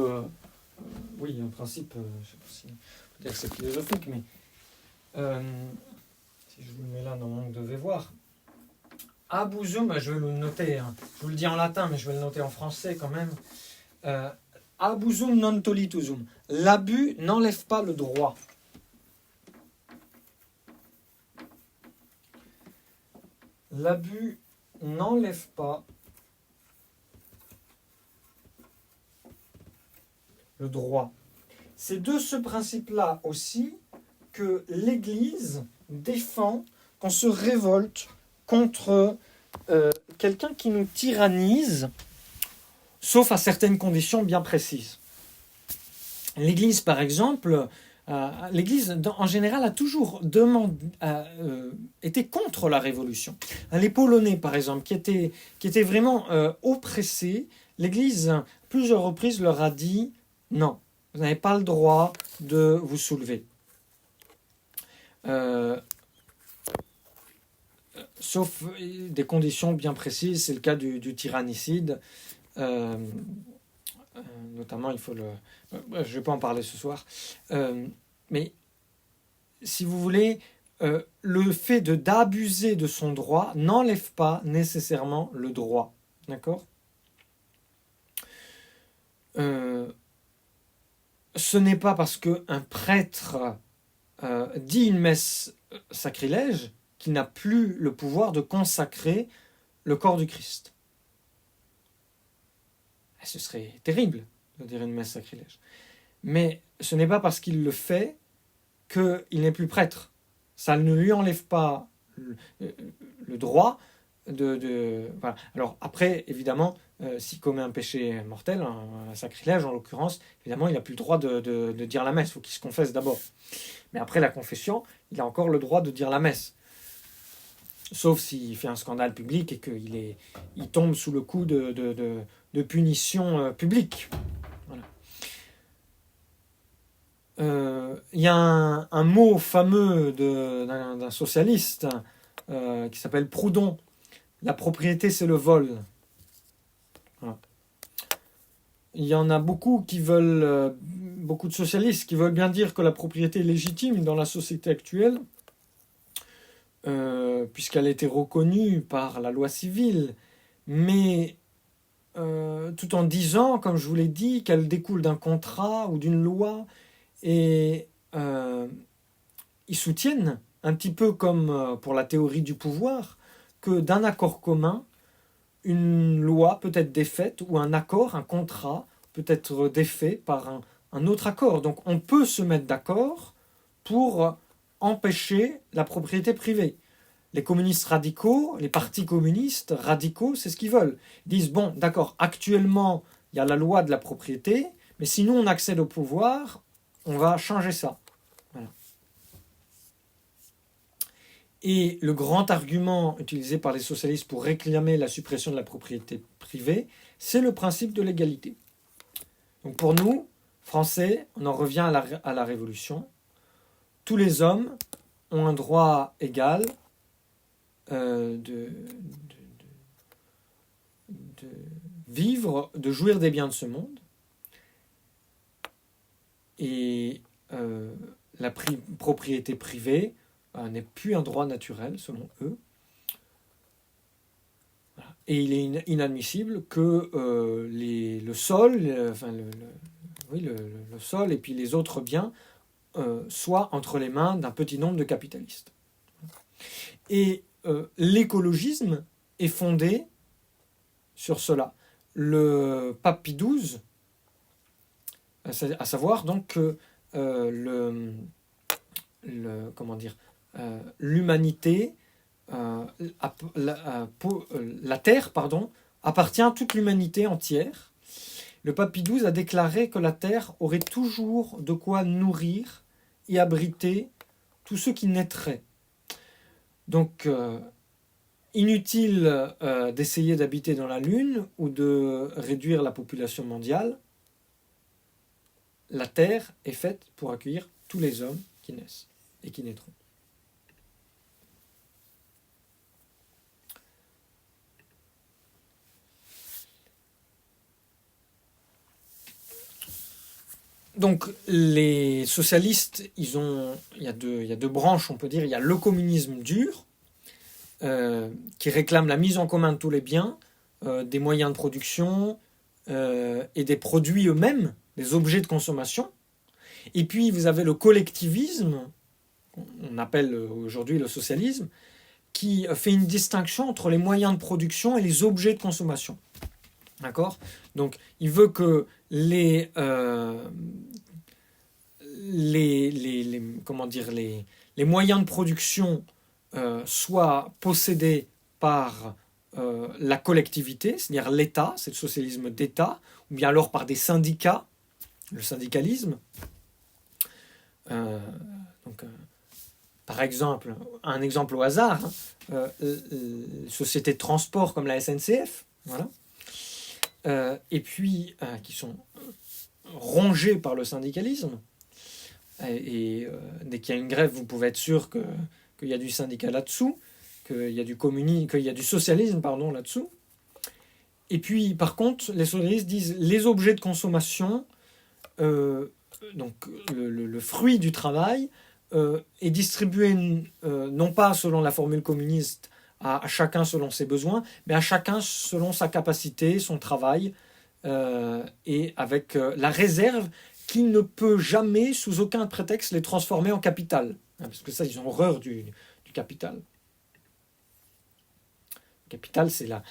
oui, un principe, je ne sais pas si on peut dire que c'est philosophique, mais si je vous le mets là dans mon devoir, abusum, je vais le noter, hein. Je vous le dis en latin, mais je vais le noter en français quand même. Abusum non tolitusum. L'abus n'enlève pas le droit. L'abus n'enlève pas le droit. C'est de ce principe-là aussi que l'Église défend qu'on se révolte contre quelqu'un qui nous tyrannise, sauf à certaines conditions bien précises. L'Église, par exemple, l'Église, en général, a toujours été contre la Révolution. Les Polonais, par exemple, qui étaient vraiment oppressés, l'Église, à plusieurs reprises, leur a dit « Non, vous n'avez pas le droit de vous soulever. » Sauf des conditions bien précises, c'est le cas du tyrannicide. Notamment, il faut le... Je ne vais pas en parler ce soir. Mais si vous voulez, le fait d'abuser de son droit n'enlève pas nécessairement le droit. D'accord ? Ce n'est pas parce qu'un prêtre dit une messe sacrilège qu'il n'a plus le pouvoir de consacrer le corps du Christ. Ce serait terrible de dire une messe sacrilège. Mais ce n'est pas parce qu'il le fait qu'il n'est plus prêtre. Ça ne lui enlève pas le droit de voilà. Alors après, évidemment, s'il commet un péché mortel, un sacrilège en l'occurrence, évidemment, il n'a plus le droit de dire la messe. Il faut qu'il se confesse d'abord. Mais après la confession, il a encore le droit de dire la messe. Sauf s'il fait un scandale public et qu'il tombe sous le coup de punition publique. Voilà. Y a un mot fameux d'un socialiste qui s'appelle Proudhon. La propriété, c'est le vol. Voilà. Il y en a beaucoup beaucoup de socialistes qui veulent bien dire que la propriété est légitime dans la société actuelle. puisqu'elle a été reconnue par la loi civile, mais tout en disant, comme je vous l'ai dit, qu'elle découle d'un contrat ou d'une loi, et ils soutiennent, un petit peu comme pour la théorie du pouvoir, que d'un accord commun, une loi peut être défaite, ou un accord, un contrat, peut être défait par un autre accord. Donc on peut se mettre d'accord pour empêcher la propriété privée. Les communistes radicaux, les partis communistes radicaux, c'est ce qu'ils veulent. Ils disent, bon, d'accord, actuellement, il y a la loi de la propriété, mais si nous, on accède au pouvoir, on va changer ça. Voilà. Et le grand argument utilisé par les socialistes pour réclamer la suppression de la propriété privée, c'est le principe de l'égalité. Donc pour nous, Français, on en revient à la Révolution. Tous les hommes ont un droit égal de vivre, de jouir des biens de ce monde. Et la propriété privée n'est plus un droit naturel, selon eux. Voilà. Et il est inadmissible que le sol, le sol et puis les autres biens soient entre les mains d'un petit nombre de capitalistes. Et l'écologisme est fondé sur cela. Le pape Pie XII, à savoir donc que l'humanité, la Terre, appartient à toute l'humanité entière. Le pape Pie XII a déclaré que la Terre aurait toujours de quoi nourrir et abriter tous ceux qui naîtraient. Donc, inutile d'essayer d'habiter dans la Lune ou de réduire la population mondiale. La Terre est faite pour accueillir tous les hommes qui naissent et qui naîtront. Donc les socialistes, il y a deux branches, on peut dire. Il y a le communisme dur, qui réclame la mise en commun de tous les biens, des moyens de production et des produits eux-mêmes, des objets de consommation. Et puis vous avez le collectivisme, on appelle aujourd'hui le socialisme, qui fait une distinction entre les moyens de production et les objets de consommation. D'accord ? Donc il veut que les moyens de production soient possédés par la collectivité, c'est-à-dire l'État, c'est le socialisme d'État, ou bien alors par des syndicats, le syndicalisme. Par exemple, un exemple au hasard, les sociétés de transport comme la SNCF, voilà, et puis qui sont rongées par le syndicalisme. Et dès qu'il y a une grève, vous pouvez être sûr qu'il y a du syndicat là-dessous, qu'il y a du socialisme là-dessous. Et puis, par contre, les socialistes disent les objets de consommation, donc le fruit du travail, est distribué non pas selon la formule communiste à chacun selon ses besoins, mais à chacun selon sa capacité, son travail, et avec la réserve qu'il ne peut jamais, sous aucun prétexte, les transformer en capital. Parce que ça, ils ont horreur du capital. Le capital, c'est la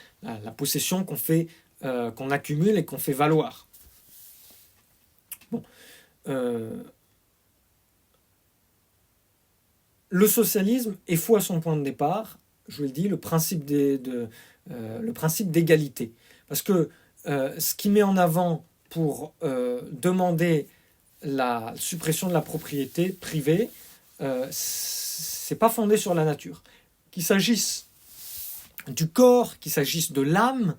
possession qu'on accumule et qu'on fait valoir. Bon. Le socialisme est faux à son point de départ, je vous le dis, le principe d'égalité. Parce que ce qui met en avant pour demander la suppression de la propriété privée, c'est pas fondé sur la nature. Qu'il s'agisse du corps, qu'il s'agisse de l'âme,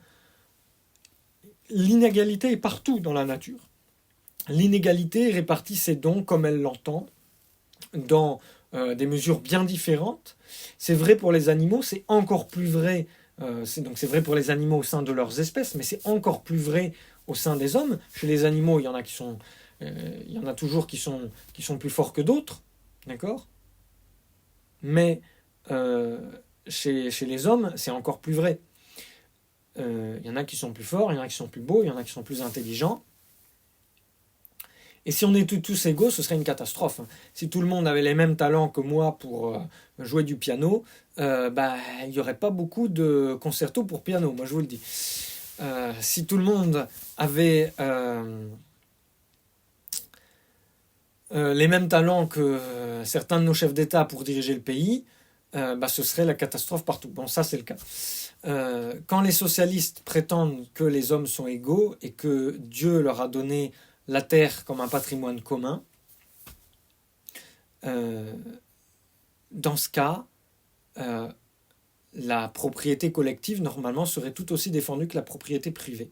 l'inégalité est partout dans la nature. L'inégalité répartit ses dons comme elle l'entend, dans des mesures bien différentes. C'est vrai pour les animaux, c'est encore plus vrai. C'est vrai pour les animaux au sein de leurs espèces, mais c'est encore plus vrai au sein des hommes. Chez les animaux, il y en a toujours qui sont plus forts que d'autres, d'accord ? Mais chez les hommes, c'est encore plus vrai. Il y en a qui sont plus forts, il y en a qui sont plus beaux, il y en a qui sont plus intelligents. Et si on est tous égaux, ce serait une catastrophe. Si tout le monde avait les mêmes talents que moi pour jouer du piano, il n'y aurait pas beaucoup de concertos pour piano, moi je vous le dis. Si tout le monde avait les mêmes talents que certains de nos chefs d'État pour diriger le pays, ce serait la catastrophe partout. Bon, ça c'est le cas. Quand les socialistes prétendent que les hommes sont égaux et que Dieu leur a donné la terre comme un patrimoine commun, dans ce cas, la propriété collective, normalement, serait tout aussi défendue que la propriété privée.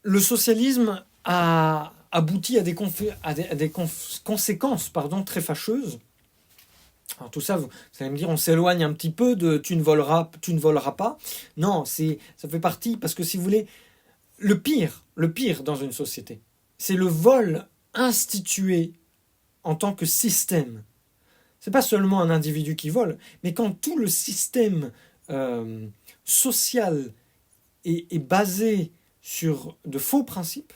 Le socialisme a abouti à des conséquences très fâcheuses. Alors tout ça, vous allez me dire, on s'éloigne un petit peu de tu ne voleras pas. Non, ça fait partie, parce que si vous voulez, le pire dans une société, c'est le vol institué en tant que système. C'est pas seulement un individu qui vole, mais quand tout le système social est basé sur de faux principes,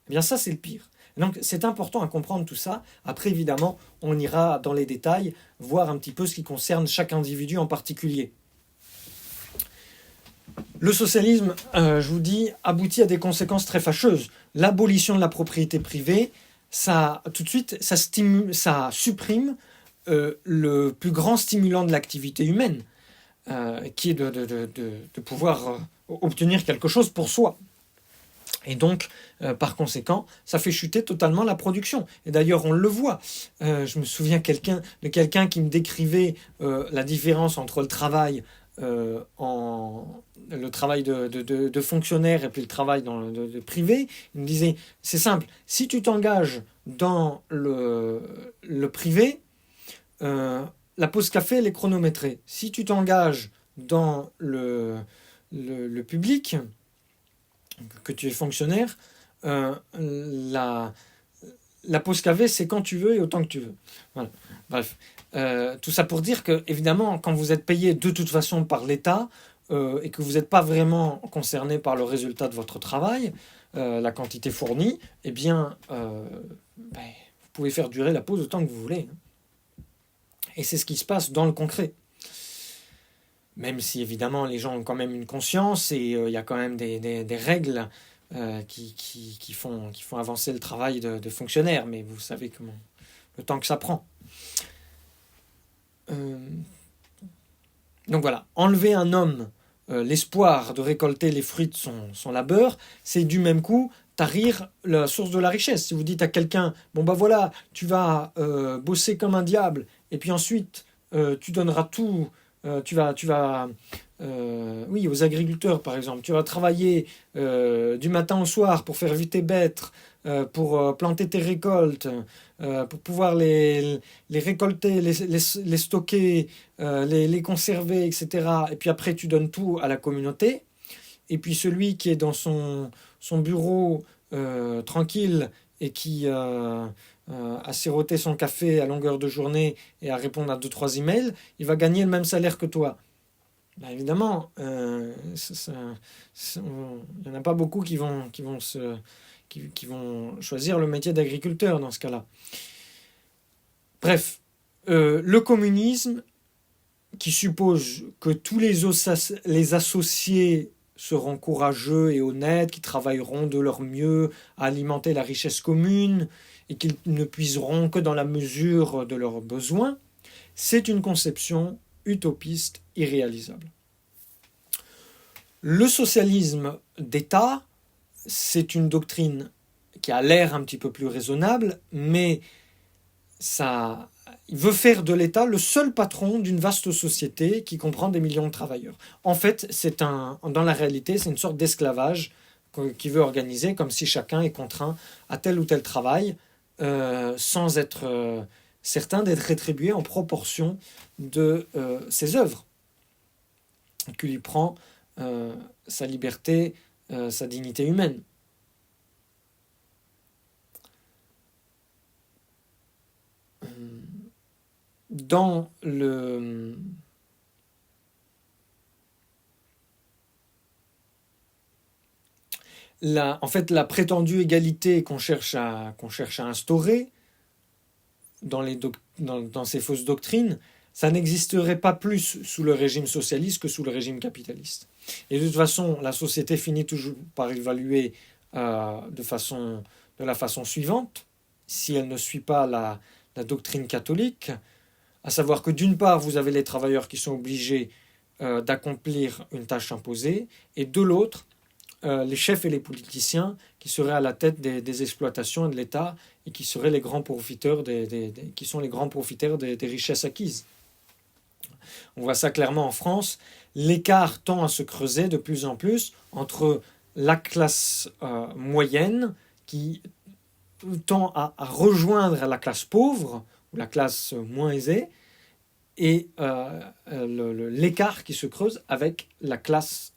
eh bien ça c'est le pire. Donc c'est important à comprendre tout ça. Après évidemment, on ira dans les détails, voir un petit peu ce qui concerne chaque individu en particulier. Le socialisme, je vous dis, aboutit à des conséquences très fâcheuses. L'abolition de la propriété privée, ça tout de suite, ça supprime le plus grand stimulant de l'activité humaine, qui est de pouvoir obtenir quelque chose pour soi. Et donc, par conséquent, ça fait chuter totalement la production. Et d'ailleurs, on le voit. Je me souviens de quelqu'un qui me décrivait la différence entre le travail le travail de fonctionnaire et puis le travail de privé. Il me disait, c'est simple, si tu t'engages dans le privé, la pause café, elle est chronométrée. Si tu t'engages dans le public, que tu es fonctionnaire, la pause café, c'est quand tu veux et autant que tu veux. Voilà. Bref. Tout ça pour dire que, évidemment, quand vous êtes payé de toute façon par l'État et que vous n'êtes pas vraiment concerné par le résultat de votre travail, la quantité fournie, eh bien, vous pouvez faire durer la pause autant que vous voulez. Et c'est ce qui se passe dans le concret. Même si, évidemment, les gens ont quand même une conscience et il y a quand même des règles qui font avancer le travail de fonctionnaire. Mais vous savez le temps que ça prend. Donc voilà, enlever un homme l'espoir de récolter les fruits de son labeur, c'est du même coup tarir la source de la richesse. Si vous dites à quelqu'un, voilà, tu vas bosser comme un diable, et puis ensuite tu donneras tout, aux agriculteurs par exemple, tu vas travailler du matin au soir pour faire vivre tes bêtes, pour planter tes récoltes, pour pouvoir les récolter, les stocker, les conserver, etc. Et puis après, tu donnes tout à la communauté. Et puis celui qui est dans son bureau tranquille et qui a siroté son café à longueur de journée et à répondre à 2-3 emails, il va gagner le même salaire que toi. Évidemment, il n'y en a pas beaucoup qui vont choisir le métier d'agriculteur dans ce cas-là. Bref, le communisme, qui suppose que tous les associés seront courageux et honnêtes, qui travailleront de leur mieux à alimenter la richesse commune et qu'ils ne puiseront que dans la mesure de leurs besoins, c'est une conception utopiste, irréalisable. Le socialisme d'État, c'est une doctrine qui a l'air un petit peu plus raisonnable, mais il veut faire de l'État le seul patron d'une vaste société qui comprend des millions de travailleurs. En fait, dans la réalité, c'est une sorte d'esclavage qu'il veut organiser, comme si chacun est contraint à tel ou tel travail, sans être certain d'être rétribué en proportion de ses œuvres, qui lui prend sa liberté, sa dignité humaine. dans le... en fait, la prétendue égalité qu'on cherche à instaurer dans ces fausses doctrines, ça n'existerait pas plus sous le régime socialiste que sous le régime capitaliste. Et de toute façon, la société finit toujours par évaluer de la façon suivante, si elle ne suit pas la doctrine catholique, à savoir que d'une part, vous avez les travailleurs qui sont obligés d'accomplir une tâche imposée, et de l'autre, les chefs et les politiciens qui seraient à la tête des exploitations et de l'État et qui seraient les grands profiteurs qui sont les grands profiteurs des richesses acquises. On voit ça clairement en France. L'écart tend à se creuser de plus en plus entre la classe moyenne qui tend à rejoindre la classe pauvre ou la classe moins aisée et l'écart qui se creuse avec la classe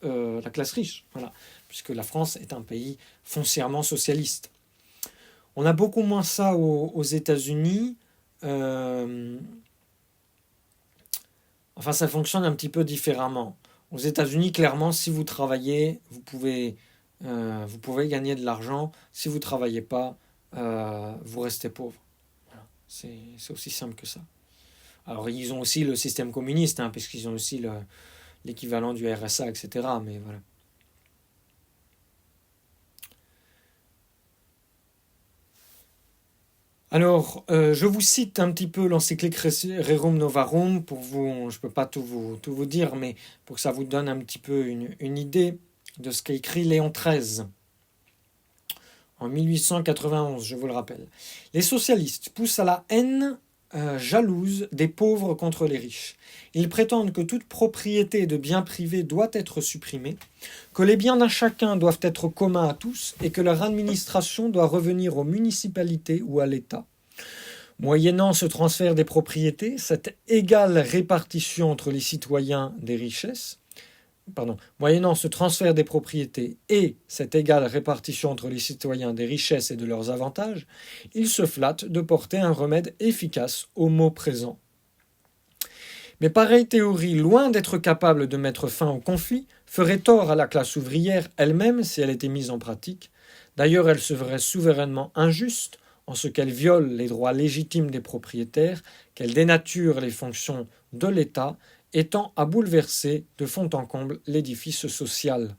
riche. Voilà. Puisque la France est un pays foncièrement socialiste. On a beaucoup moins ça aux États-Unis. Enfin, ça fonctionne un petit peu différemment. Aux États-Unis, clairement, si vous travaillez, vous pouvez gagner de l'argent. Si vous ne travaillez pas, vous restez pauvre. Voilà. C'est aussi simple que ça. Alors, ils ont aussi le système communiste, puisqu'ils ont aussi l'équivalent du RSA, etc. Mais voilà. Alors, je vous cite un petit peu l'encyclique Rerum Novarum pour vous. Je ne peux pas tout vous dire, mais pour que ça vous donne un petit peu une idée de ce qu'a écrit Léon XIII en 1891, je vous le rappelle. Les socialistes poussent à la haine jalouse des pauvres contre les riches. Ils prétendent que toute propriété de biens privés doit être supprimée, que les biens d'un chacun doivent être communs à tous et que leur administration doit revenir aux municipalités ou à l'État. Moyennant ce transfert des propriétés, cette égale répartition entre les citoyens des richesses, moyennant ce transfert des propriétés et cette égale répartition entre les citoyens des richesses et de leurs avantages, ils se flattent de porter un remède efficace aux maux présents. Mais pareille théorie, loin d'être capable de mettre fin au conflit, ferait tort à la classe ouvrière elle-même si elle était mise en pratique. D'ailleurs, elle serait souverainement injuste en ce qu'elle viole les droits légitimes des propriétaires, qu'elle dénature les fonctions de l'État et tend à bouleverser de fond en comble l'édifice social.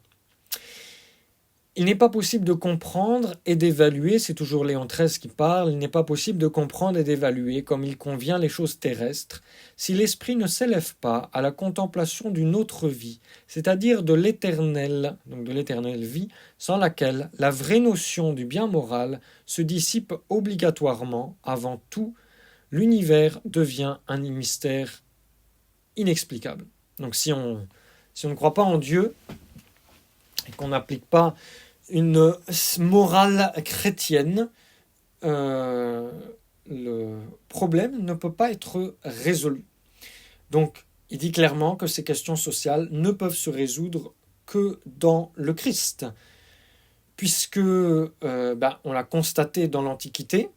Il n'est pas possible de comprendre et d'évaluer, c'est toujours Léon XIII qui parle, il n'est pas possible de comprendre et d'évaluer comme il convient les choses terrestres si l'esprit ne s'élève pas à la contemplation d'une autre vie, c'est-à-dire de l'éternelle, donc de l'éternelle vie, sans laquelle la vraie notion du bien moral se dissipe obligatoirement. Avant tout, l'univers devient un mystère inexplicable. Donc si on ne croit pas en Dieu et qu'on n'applique pas une morale chrétienne, le problème ne peut pas être résolu. Donc il dit clairement que ces questions sociales ne peuvent se résoudre que dans le Christ, puisque on l'a constaté dans l'Antiquité.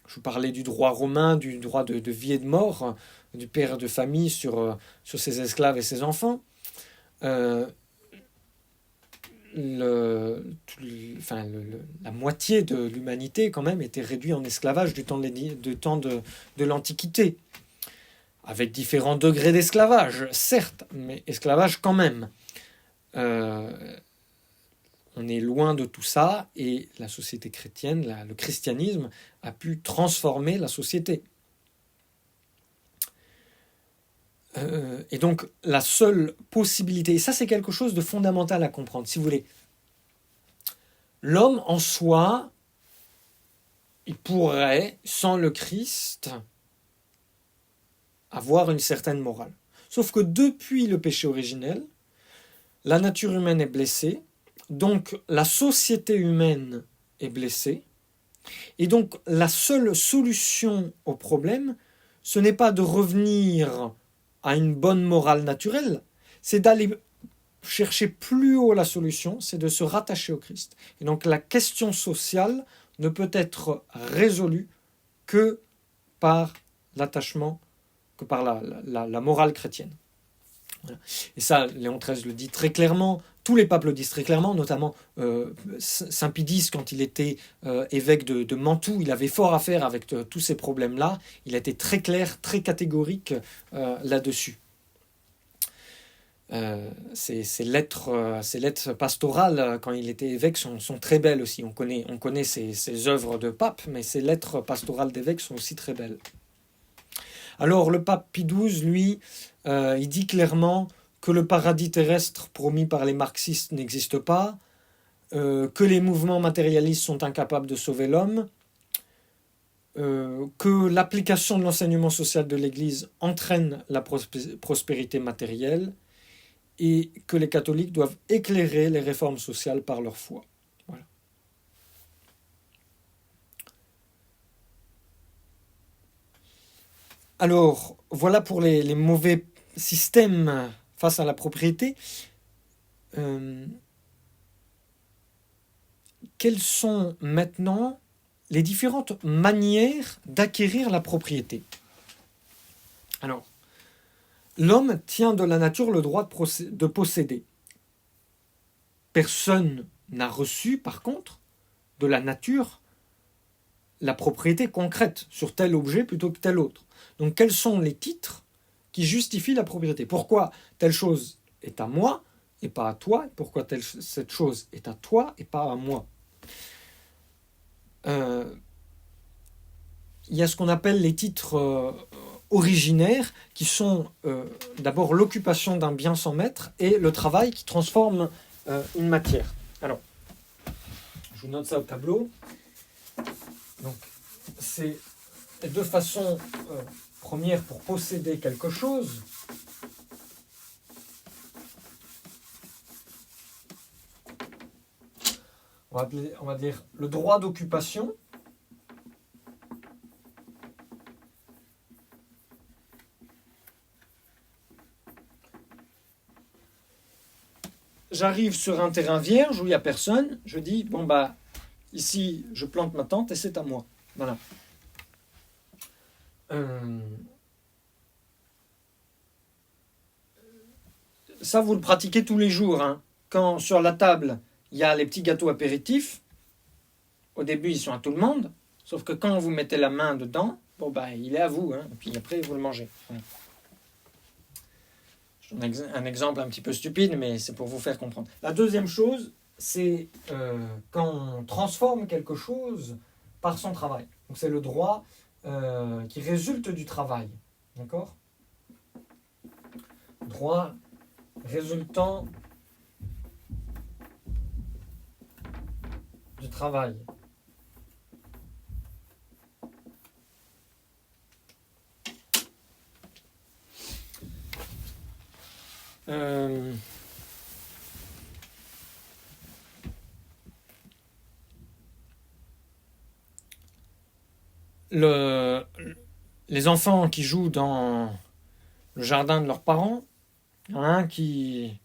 Je vous parlais du droit romain, du droit de vie et de mort, du père de famille sur ses esclaves et ses enfants. La moitié de l'humanité, quand même, était réduite en esclavage du temps de l'Antiquité. Avec différents degrés d'esclavage, certes, mais esclavage quand même. On est loin de tout ça, et la société chrétienne, le christianisme, a pu transformer la société. Et donc, la seule possibilité, et ça c'est quelque chose de fondamental à comprendre, si vous voulez, l'homme en soi, il pourrait, sans le Christ, avoir une certaine morale. Sauf que depuis le péché originel, la nature humaine est blessée, donc la société humaine est blessée, et donc la seule solution au problème, ce n'est pas de revenir à une bonne morale naturelle, c'est d'aller chercher plus haut la solution, c'est de se rattacher au Christ. Et donc la question sociale ne peut être résolue que par l'attachement que par la morale chrétienne. Voilà. Et ça, Léon XIII le dit très clairement, tous les papes le disent très clairement, notamment Saint Pie X, quand il était évêque de Mantoue, il avait fort à faire avec tous ces problèmes-là. Il a été très clair, très catégorique là-dessus. Ses lettres pastorales, quand il était évêque, sont très belles aussi. On connaît ses œuvres de pape, mais ses lettres pastorales d'évêque sont aussi très belles. Alors, le pape Pie XII, lui, il dit clairement que le paradis terrestre promis par les marxistes n'existe pas, que les mouvements matérialistes sont incapables de sauver l'homme, que l'application de l'enseignement social de l'Église entraîne la prospérité matérielle, et que les catholiques doivent éclairer les réformes sociales par leur foi. Voilà. Alors, voilà pour les mauvais systèmes face à la propriété. Quelles sont maintenant les différentes manières d'acquérir la propriété? Alors, l'homme tient de la nature le droit de posséder. Personne n'a reçu, par contre, de la nature la propriété concrète sur tel objet plutôt que tel autre. Donc, quels sont les titres qui justifient la propriété? Pourquoi telle chose est à moi et pas à toi? Pourquoi cette chose est à toi et pas à moi? Il y a ce qu'on appelle les titres originaires, qui sont d'abord l'occupation d'un bien sans maître et le travail qui transforme une matière. Alors, je vous note ça au tableau. Donc, c'est les deux façons premières pour posséder quelque chose. On va dire le droit d'occupation. J'arrive sur un terrain vierge où il n'y a personne, je dis, bon bah, ici, je plante ma tente et c'est à moi. Voilà. Ça, vous le pratiquez tous les jours. Hein. Quand sur la table, il y a les petits gâteaux apéritifs, au début, ils sont à tout le monde, sauf que quand vous mettez la main dedans, bon bah, il est à vous, hein, et puis après, vous le mangez. Voilà. Un exemple un petit peu stupide, mais c'est pour vous faire comprendre. La deuxième chose, c'est quand on transforme quelque chose par son travail. Donc c'est le droit qui résulte du travail. D'accord ? Droit résultant du travail. Les enfants qui jouent dans le jardin de leurs parents, il y en a un qui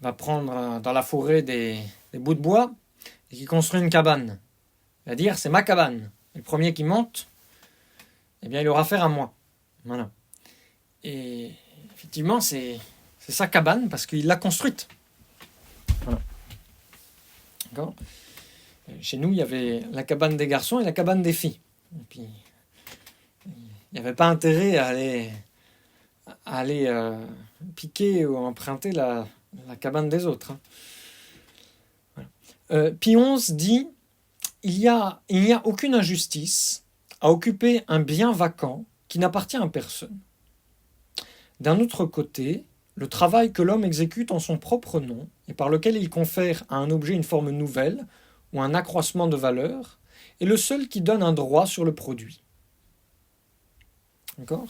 va prendre dans la forêt des bouts de bois et qui construit une cabane. Il va dire, c'est ma cabane. Et le premier qui monte, eh bien, il aura affaire à moi. Voilà. Et effectivement, c'est sa cabane parce qu'il l'a construite. Voilà. D'accord ? Chez nous, il y avait la cabane des garçons et la cabane des filles. Et puis, il n'y avait pas intérêt à aller piquer ou emprunter la cabane des autres. Hein. Voilà. Pie XI dit il n'y a aucune injustice à occuper un bien vacant qui n'appartient à personne. D'un autre côté, le travail que l'homme exécute en son propre nom et par lequel il confère à un objet une forme nouvelle ou un accroissement de valeur est le seul qui donne un droit sur le produit. D'accord ?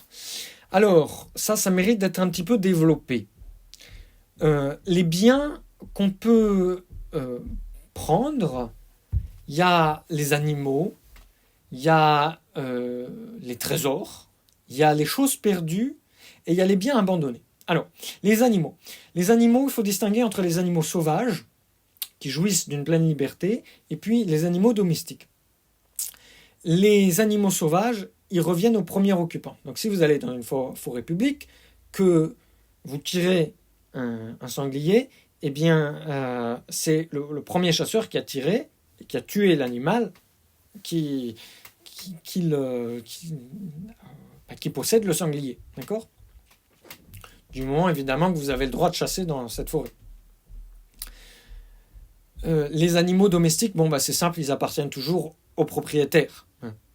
Alors, ça mérite d'être un petit peu développé. Les biens qu'on peut prendre, il y a les animaux, il y a les trésors, il y a les choses perdues et il y a les biens abandonnés. Alors, les animaux. Les animaux, il faut distinguer entre les animaux sauvages, qui jouissent d'une pleine liberté, et puis les animaux domestiques. Les animaux sauvages, ils reviennent au premier occupant. Donc si vous allez dans une forêt publique, que vous tirez un sanglier, eh bien c'est le premier chasseur qui a tiré, qui a tué l'animal, qui possède le sanglier. D'accord ? Du moment évidemment que vous avez le droit de chasser dans cette forêt. Les animaux domestiques, c'est simple, ils appartiennent toujours au propriétaire.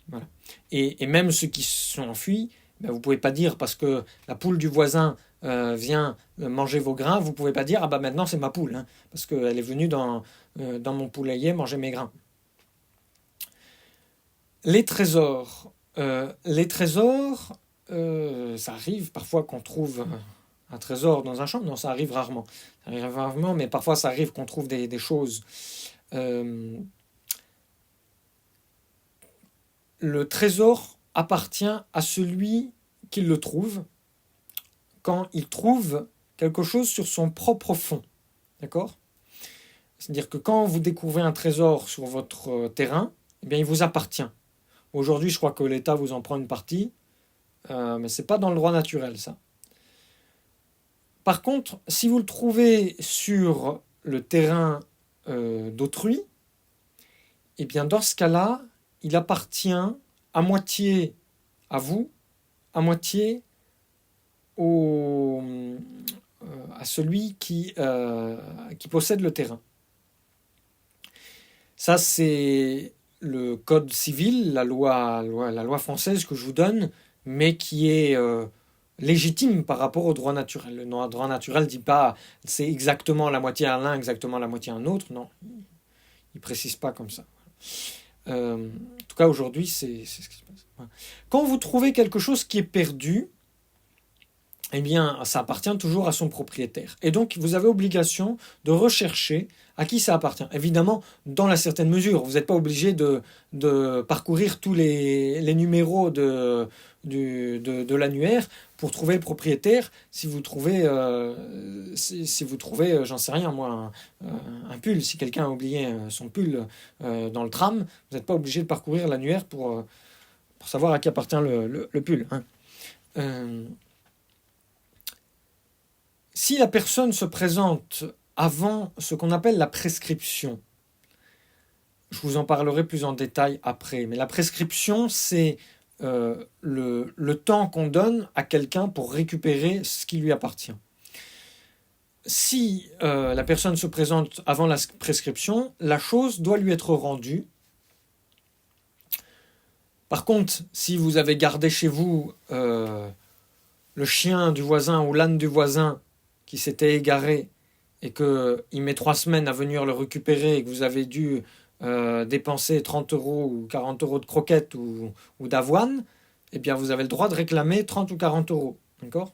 Voilà. Et même ceux qui sont enfuis, vous ne pouvez pas dire parce que la poule du voisin vient manger vos grains, vous ne pouvez pas dire maintenant c'est ma poule, parce qu'elle est venue dans mon poulailler manger mes grains. Les trésors, ça arrive parfois qu'on trouve un trésor dans un champ. Non, ça arrive rarement. Mais parfois ça arrive qu'on trouve des choses. Le trésor appartient à celui qui le trouve quand il trouve quelque chose sur son propre fond. D'accord ? C'est-à-dire que quand vous découvrez un trésor sur votre terrain, il vous appartient. Aujourd'hui, je crois que l'État vous en prend une partie, mais ce n'est pas dans le droit naturel, ça. Par contre, si vous le trouvez sur le terrain d'autrui, dans ce cas-là, il appartient à moitié à vous, à moitié à celui qui possède le terrain. Ça, c'est le code civil, la loi française que je vous donne, mais qui est légitime par rapport au droit naturel. Le droit naturel ne dit pas c'est exactement la moitié à l'un, exactement la moitié à un autre. Non, il ne précise pas comme ça. En tout cas, aujourd'hui, c'est ce qui se passe. Quand vous trouvez quelque chose qui est perdu, ça appartient toujours à son propriétaire. Et donc, vous avez obligation de rechercher à qui ça appartient. Évidemment, dans la certaine mesure, vous n'êtes pas obligé de parcourir tous les numéros de l'annuaire pour trouver le propriétaire. Si vous trouvez, j'en sais rien moi, un pull, si quelqu'un a oublié son pull dans le tram, vous n'êtes pas obligé de parcourir l'annuaire pour savoir à qui appartient le pull. Si la personne se présente avant ce qu'on appelle la prescription, je vous en parlerai plus en détail après, mais la prescription, c'est le temps qu'on donne à quelqu'un pour récupérer ce qui lui appartient. Si la personne se présente avant la prescription, la chose doit lui être rendue. Par contre, si vous avez gardé chez vous le chien du voisin ou l'âne du voisin qui s'était égaré et qu'il met 3 semaines à venir le récupérer et que vous avez dû dépenser 30 € ou 40 € de croquettes ou d'avoine, vous avez le droit de réclamer 30 ou 40 €. D'accord ?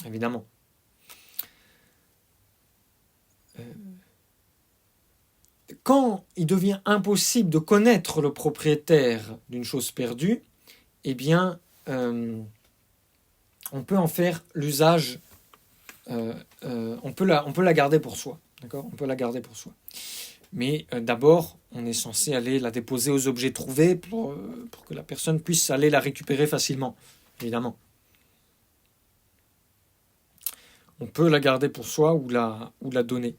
Évidemment. Quand il devient impossible de connaître le propriétaire d'une chose perdue, on peut en faire l'usage. On peut la garder pour soi. D'accord ? On peut la garder pour soi. Mais d'abord, on est censé aller la déposer aux objets trouvés pour que la personne puisse aller la récupérer facilement, évidemment. On peut la garder pour soi ou la donner.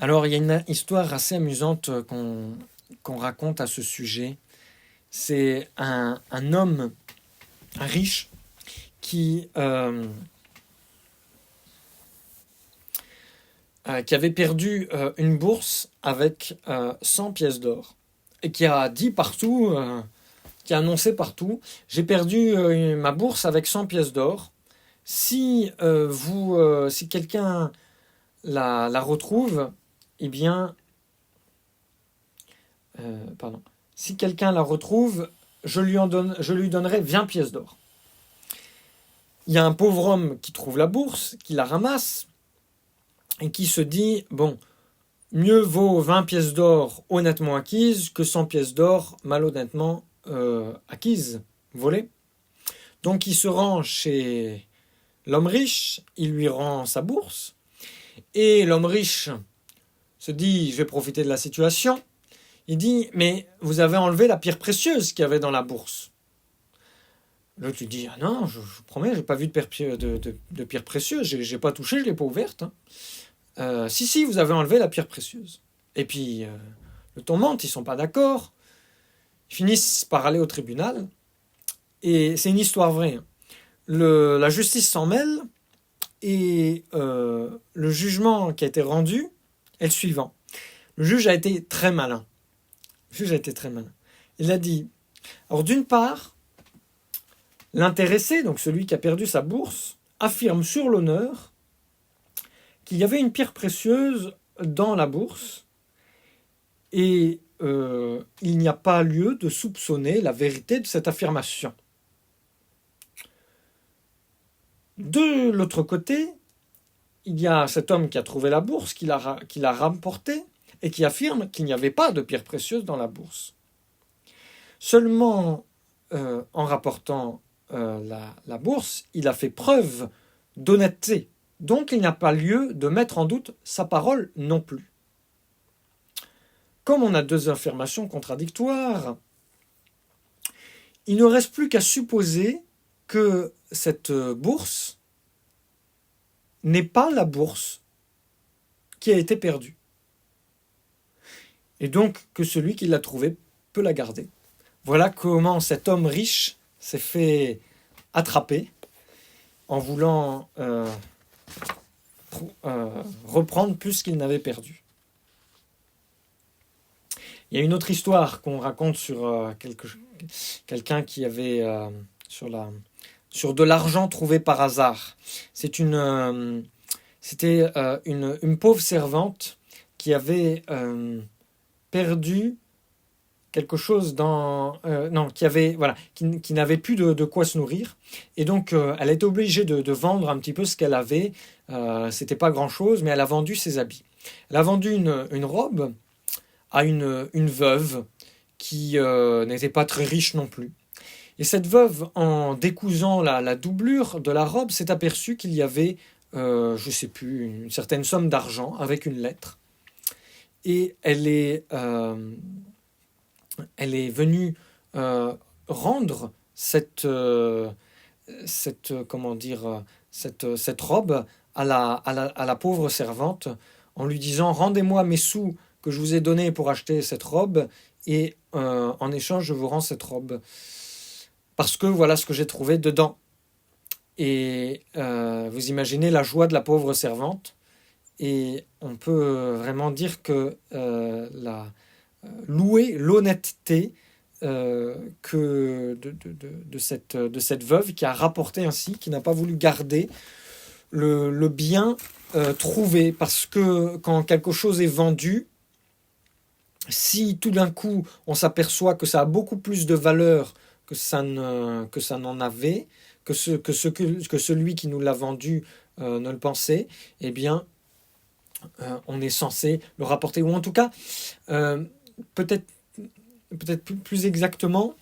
Alors, il y a une histoire assez amusante qu'on raconte à ce sujet. C'est un homme, un riche, qui avait perdu une bourse avec 100 pièces d'or et qui a dit partout, qui a annoncé partout, j'ai perdu ma bourse avec 100 pièces d'or. Si quelqu'un la retrouve, si quelqu'un la retrouve, je lui donnerai 20 pièces d'or. Il y a un pauvre homme qui trouve la bourse, qui la ramasse, et qui se dit, mieux vaut 20 pièces d'or honnêtement acquises que 100 pièces d'or malhonnêtement acquises, volées. Donc il se rend chez l'homme riche, il lui rend sa bourse, et l'homme riche se dit, je vais profiter de la situation. Il dit, mais vous avez enlevé la pierre précieuse qu'il y avait dans la bourse. L'autre lui dit, ah non, je vous promets, j'ai pas vu de pierre précieuse, j'ai pas touché, je l'ai pas ouverte. Si, vous avez enlevé la pierre précieuse. Et puis, le ton monte, ils sont pas d'accord. Ils finissent par aller au tribunal. Et c'est une histoire vraie. La justice s'en mêle. Et le jugement qui a été rendu est le suivant. Le juge a été très malin. Il a dit, alors d'une part, l'intéressé, donc celui qui a perdu sa bourse, affirme sur l'honneur qu'il y avait une pierre précieuse dans la bourse et il n'y a pas lieu de soupçonner la vérité de cette affirmation. De l'autre côté, il y a cet homme qui a trouvé la bourse, qui l'a rapportée et qui affirme qu'il n'y avait pas de pierre précieuse dans la bourse. Seulement, en rapportant la bourse, il a fait preuve d'honnêteté. Donc, il n'y a pas lieu de mettre en doute sa parole non plus. Comme on a deux affirmations contradictoires, il ne reste plus qu'à supposer que cette bourse n'est pas la bourse qui a été perdue. Et donc que celui qui l'a trouvée peut la garder. Voilà comment cet homme riche s'est fait attraper en voulant reprendre plus qu'il n'avait perdu. Il y a une autre histoire qu'on raconte sur quelqu'un qui avait sur de l'argent trouvé par hasard. C'était une pauvre servante qui avait perdu quelque chose qui n'avait plus de quoi se nourrir, et donc elle était obligée de vendre un petit peu ce qu'elle avait. C'était pas grand chose, mais elle a vendu ses habits. Elle a vendu une robe à une veuve qui n'était pas très riche non plus. Et cette veuve, en décousant la doublure de la robe, s'est aperçue qu'il y avait, je ne sais plus, une certaine somme d'argent avec une lettre. Et elle est venue rendre cette robe à la pauvre servante en lui disant, rendez-moi mes sous que je vous ai donnés pour acheter cette robe et en échange je vous rends cette robe parce que voilà ce que j'ai trouvé dedans. Et vous imaginez la joie de la pauvre servante, et on peut vraiment dire que louer l'honnêteté de cette veuve qui a rapporté ainsi, qui n'a pas voulu garder le bien trouvé, parce que quand quelque chose est vendu, si tout d'un coup on s'aperçoit que ça a beaucoup plus de valeur que ça n'en avait, que celui qui nous l'a vendu ne le pensait, eh bien on est censé le rapporter, ou en tout cas peut-être plus exactement,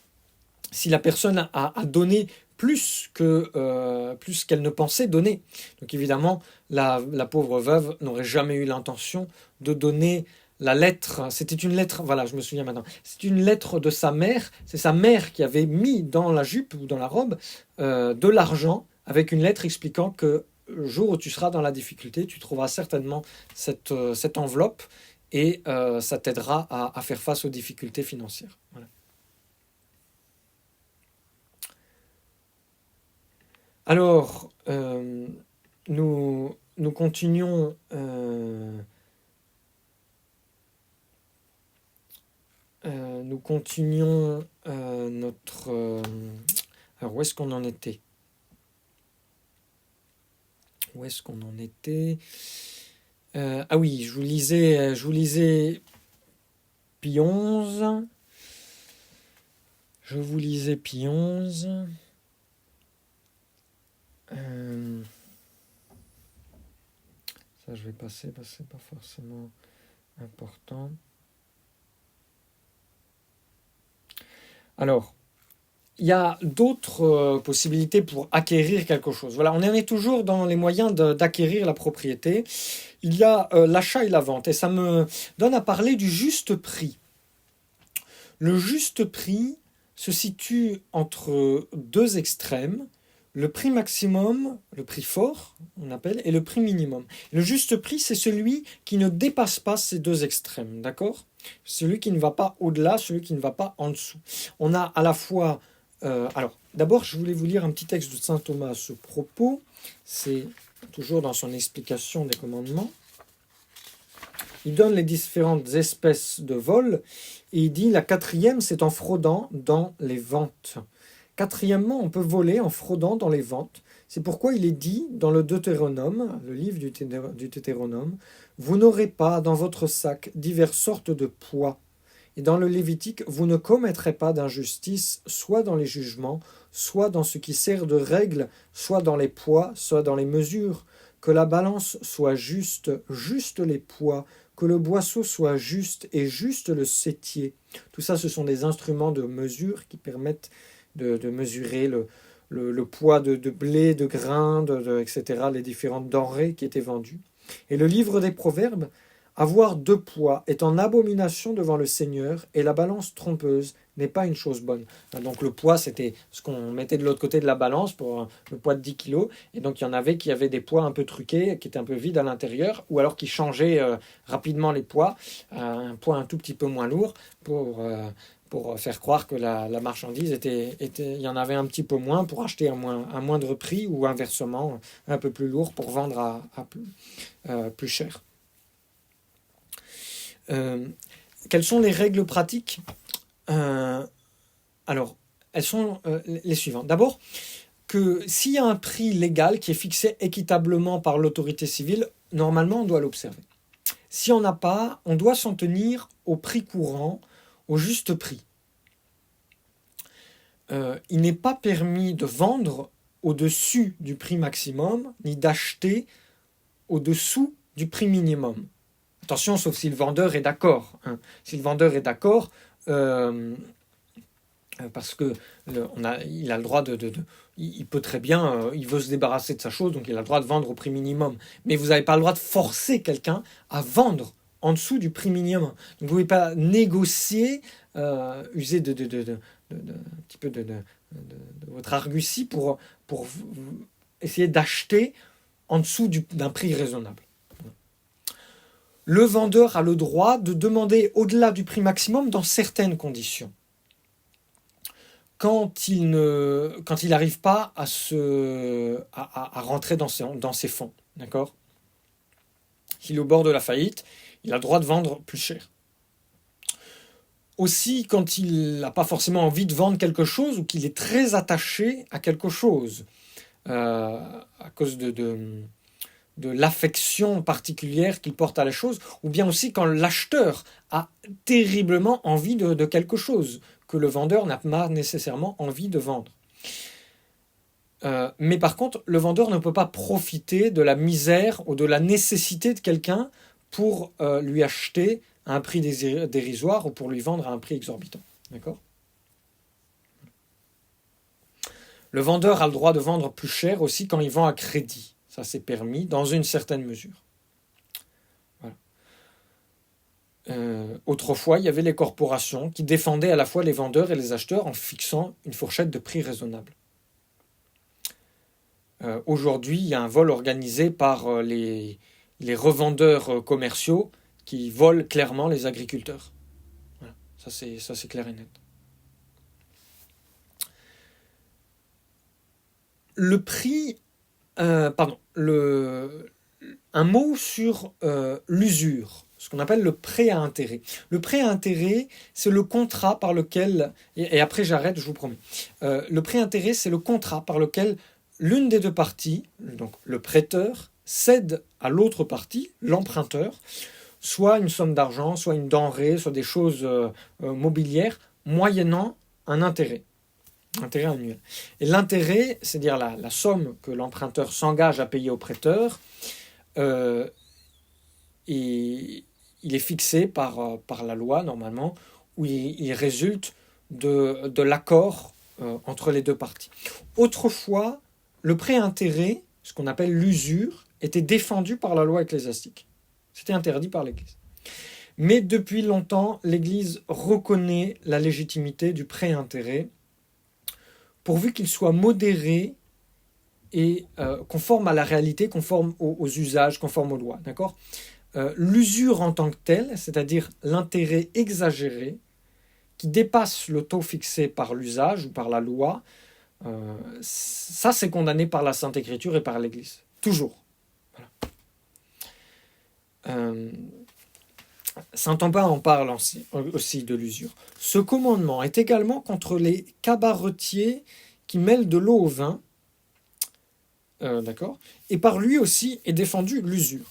si la personne a donné plus qu'elle ne pensait donner. Donc évidemment, la pauvre veuve n'aurait jamais eu l'intention de donner la lettre. C'était une lettre, voilà, je me souviens maintenant. C'est une lettre de sa mère. C'est sa mère qui avait mis dans la jupe ou dans la robe de l'argent, avec une lettre expliquant que le jour où tu seras dans la difficulté, tu trouveras certainement cette enveloppe, et ça t'aidera à faire face aux difficultés financières. Voilà. Alors, nous continuons notre... alors, où est-ce qu'on en était ? Ah oui, je vous lisais Pie XI. Ça, je vais passer parce que c'est pas forcément important. Alors, il y a d'autres possibilités pour acquérir quelque chose. Voilà, on en est toujours dans les moyens d'acquérir la propriété. Il y a l'achat et la vente, et ça me donne à parler du juste prix. Le juste prix se situe entre deux extrêmes, le prix maximum, le prix fort, on appelle, et le prix minimum. Le juste prix, c'est celui qui ne dépasse pas ces deux extrêmes, d'accord ? Celui qui ne va pas au-delà, celui qui ne va pas en dessous. On a à la fois... alors, d'abord, je voulais vous lire un petit texte de saint Thomas à ce propos. C'est toujours dans son explication des commandements. Il donne les différentes espèces de vol et il dit la quatrième, c'est en fraudant dans les ventes. Quatrièmement, on peut voler en fraudant dans les ventes. C'est pourquoi il est dit dans le Deutéronome, le livre du Deutéronome, vous n'aurez pas dans votre sac diverses sortes de poids. Et dans le Lévitique, vous ne commettrez pas d'injustice, soit dans les jugements, soit dans ce qui sert de règle, soit dans les poids, soit dans les mesures. Que la balance soit juste, juste les poids, que le boisseau soit juste et juste le sétier. Tout ça, ce sont des instruments de mesure qui permettent de mesurer le poids de blé, de grains, etc., les différentes denrées qui étaient vendues. Et le livre des Proverbes, avoir deux poids est en abomination devant le Seigneur, et la balance trompeuse n'est pas une chose bonne. Donc le poids, c'était ce qu'on mettait de l'autre côté de la balance pour le poids de 10 kilos. Et donc il y en avait qui avaient des poids un peu truqués, qui étaient un peu vides à l'intérieur, ou alors qui changeaient rapidement les poids, un poids un tout petit peu moins lourd pour faire croire que la marchandise il y en avait un petit peu moins pour acheter à moindre prix, ou inversement un peu plus lourd pour vendre à plus cher. Quelles sont les règles pratiques ? Alors, elles sont les suivantes. D'abord, que s'il y a un prix légal qui est fixé équitablement par l'autorité civile, normalement, on doit l'observer. Si on n'a pas, on doit s'en tenir au prix courant, au juste prix. Il n'est pas permis de vendre au-dessus du prix maximum, ni d'acheter au-dessous du prix minimum. Attention, sauf si le vendeur est d'accord. Hein. Si le vendeur est d'accord, parce que il a le droit il peut très bien, il veut se débarrasser de sa chose, donc il a le droit de vendre au prix minimum. Mais vous n'avez pas le droit de forcer quelqu'un à vendre en dessous du prix minimum. Donc vous ne pouvez pas négocier, user un petit peu de votre argutie pour essayer d'acheter en dessous d'un prix raisonnable. Le vendeur a le droit de demander au-delà du prix maximum dans certaines conditions. Quand il n'arrive pas à rentrer dans ses fonds, d'accord ? S'il est au bord de la faillite, il a le droit de vendre plus cher. Aussi, quand il n'a pas forcément envie de vendre quelque chose, ou qu'il est très attaché à quelque chose, à cause de l'affection particulière qu'il porte à la chose, ou bien aussi quand l'acheteur a terriblement envie de quelque chose que le vendeur n'a pas nécessairement envie de vendre. Mais par contre, le vendeur ne peut pas profiter de la misère ou de la nécessité de quelqu'un pour lui acheter à un prix dérisoire ou pour lui vendre à un prix exorbitant. D'accord ? Le vendeur a le droit de vendre plus cher aussi quand il vend à crédit. Ça, c'est permis dans une certaine mesure. Voilà. Autrefois, il y avait les corporations qui défendaient à la fois les vendeurs et les acheteurs en fixant une fourchette de prix raisonnable. Aujourd'hui, il y a un vol organisé par les revendeurs commerciaux qui volent clairement les agriculteurs. Voilà. Ça, c'est clair et net. Le prix... un mot sur l'usure, ce qu'on appelle le prêt à intérêt. Le prêt à intérêt, c'est le contrat par lequel, et après j'arrête, je vous promets, le prêt à intérêt, c'est le contrat par lequel l'une des deux parties, donc le prêteur, cède à l'autre partie, l'emprunteur, soit une somme d'argent, soit une denrée, soit des choses mobilières, moyennant un intérêt annuel. Et l'intérêt, c'est-à-dire la somme que l'emprunteur s'engage à payer au prêteur, il est fixé par la loi, normalement, où il résulte de l'accord entre les deux parties. Autrefois, le prêt-intérêt, ce qu'on appelle l'usure, était défendu par la loi ecclésiastique. C'était interdit par l'Église. Mais depuis longtemps, l'Église reconnaît la légitimité du prêt-intérêt, pourvu qu'il soit modéré et conforme à la réalité, conforme aux usages, conforme aux lois. D'accord ? L'usure en tant que telle, c'est-à-dire l'intérêt exagéré, qui dépasse le taux fixé par l'usage ou par la loi, ça c'est condamné par la Sainte Écriture et par l'Église. Toujours. Voilà. Saint Aubin en parle aussi de l'usure. Ce commandement est également contre les cabaretiers qui mêlent de l'eau au vin. D'accord ? Et par lui aussi est défendue l'usure.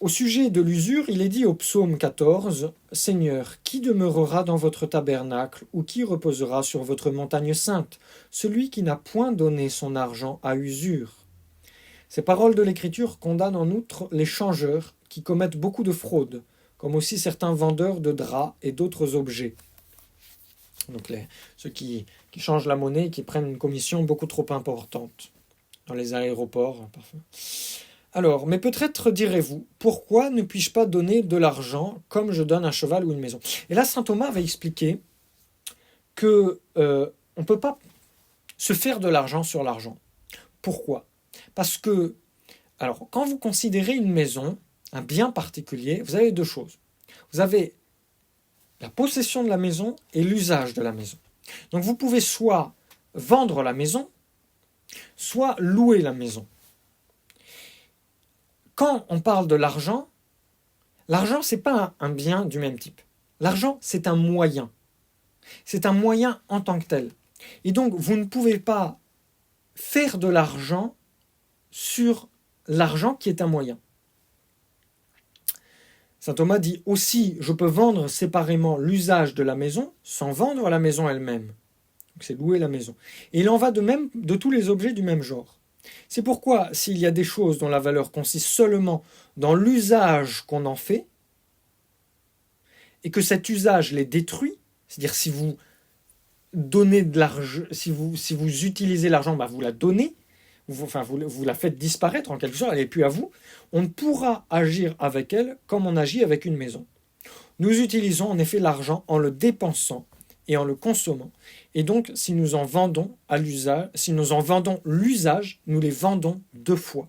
Au sujet de l'usure, il est dit au psaume 14, « Seigneur, qui demeurera dans votre tabernacle ou qui reposera sur votre montagne sainte? Celui qui n'a point donné son argent à usure. » Ces paroles de l'Écriture condamnent en outre les changeurs qui commettent beaucoup de fraudes, comme aussi certains vendeurs de draps et d'autres objets. Donc ceux qui changent la monnaie et qui prennent une commission beaucoup trop importante dans les aéroports, parfois. Alors, mais peut-être direz-vous, pourquoi ne puis-je pas donner de l'argent comme je donne un cheval ou une maison? Et là, saint Thomas va expliquer que on ne peut pas se faire de l'argent sur l'argent. Pourquoi? Parce que, alors, quand vous considérez une maison, un bien particulier, vous avez deux choses. Vous avez la possession de la maison et l'usage de la maison. Donc, vous pouvez soit vendre la maison, soit louer la maison. Quand on parle de l'argent, ce n'est pas un bien du même type. L'argent, c'est un moyen. C'est un moyen en tant que tel. Et donc, vous ne pouvez pas faire de l'argent sur l'argent qui est un moyen. Saint Thomas dit aussi, je peux vendre séparément l'usage de la maison sans vendre la maison elle-même. Donc c'est louer la maison. Et il en va de même de tous les objets du même genre. C'est pourquoi, s'il y a des choses dont la valeur consiste seulement dans l'usage qu'on en fait, et que cet usage les détruit, c'est-à-dire si vous donnez de l'argent, si vous utilisez l'argent, vous la donnez, vous la faites disparaître en quelque sorte, elle n'est plus à vous, on ne pourra agir avec elle comme on agit avec une maison. Nous utilisons en effet l'argent en le dépensant et en le consommant. Et donc, si nous en vendons l'usage, nous les vendons deux fois.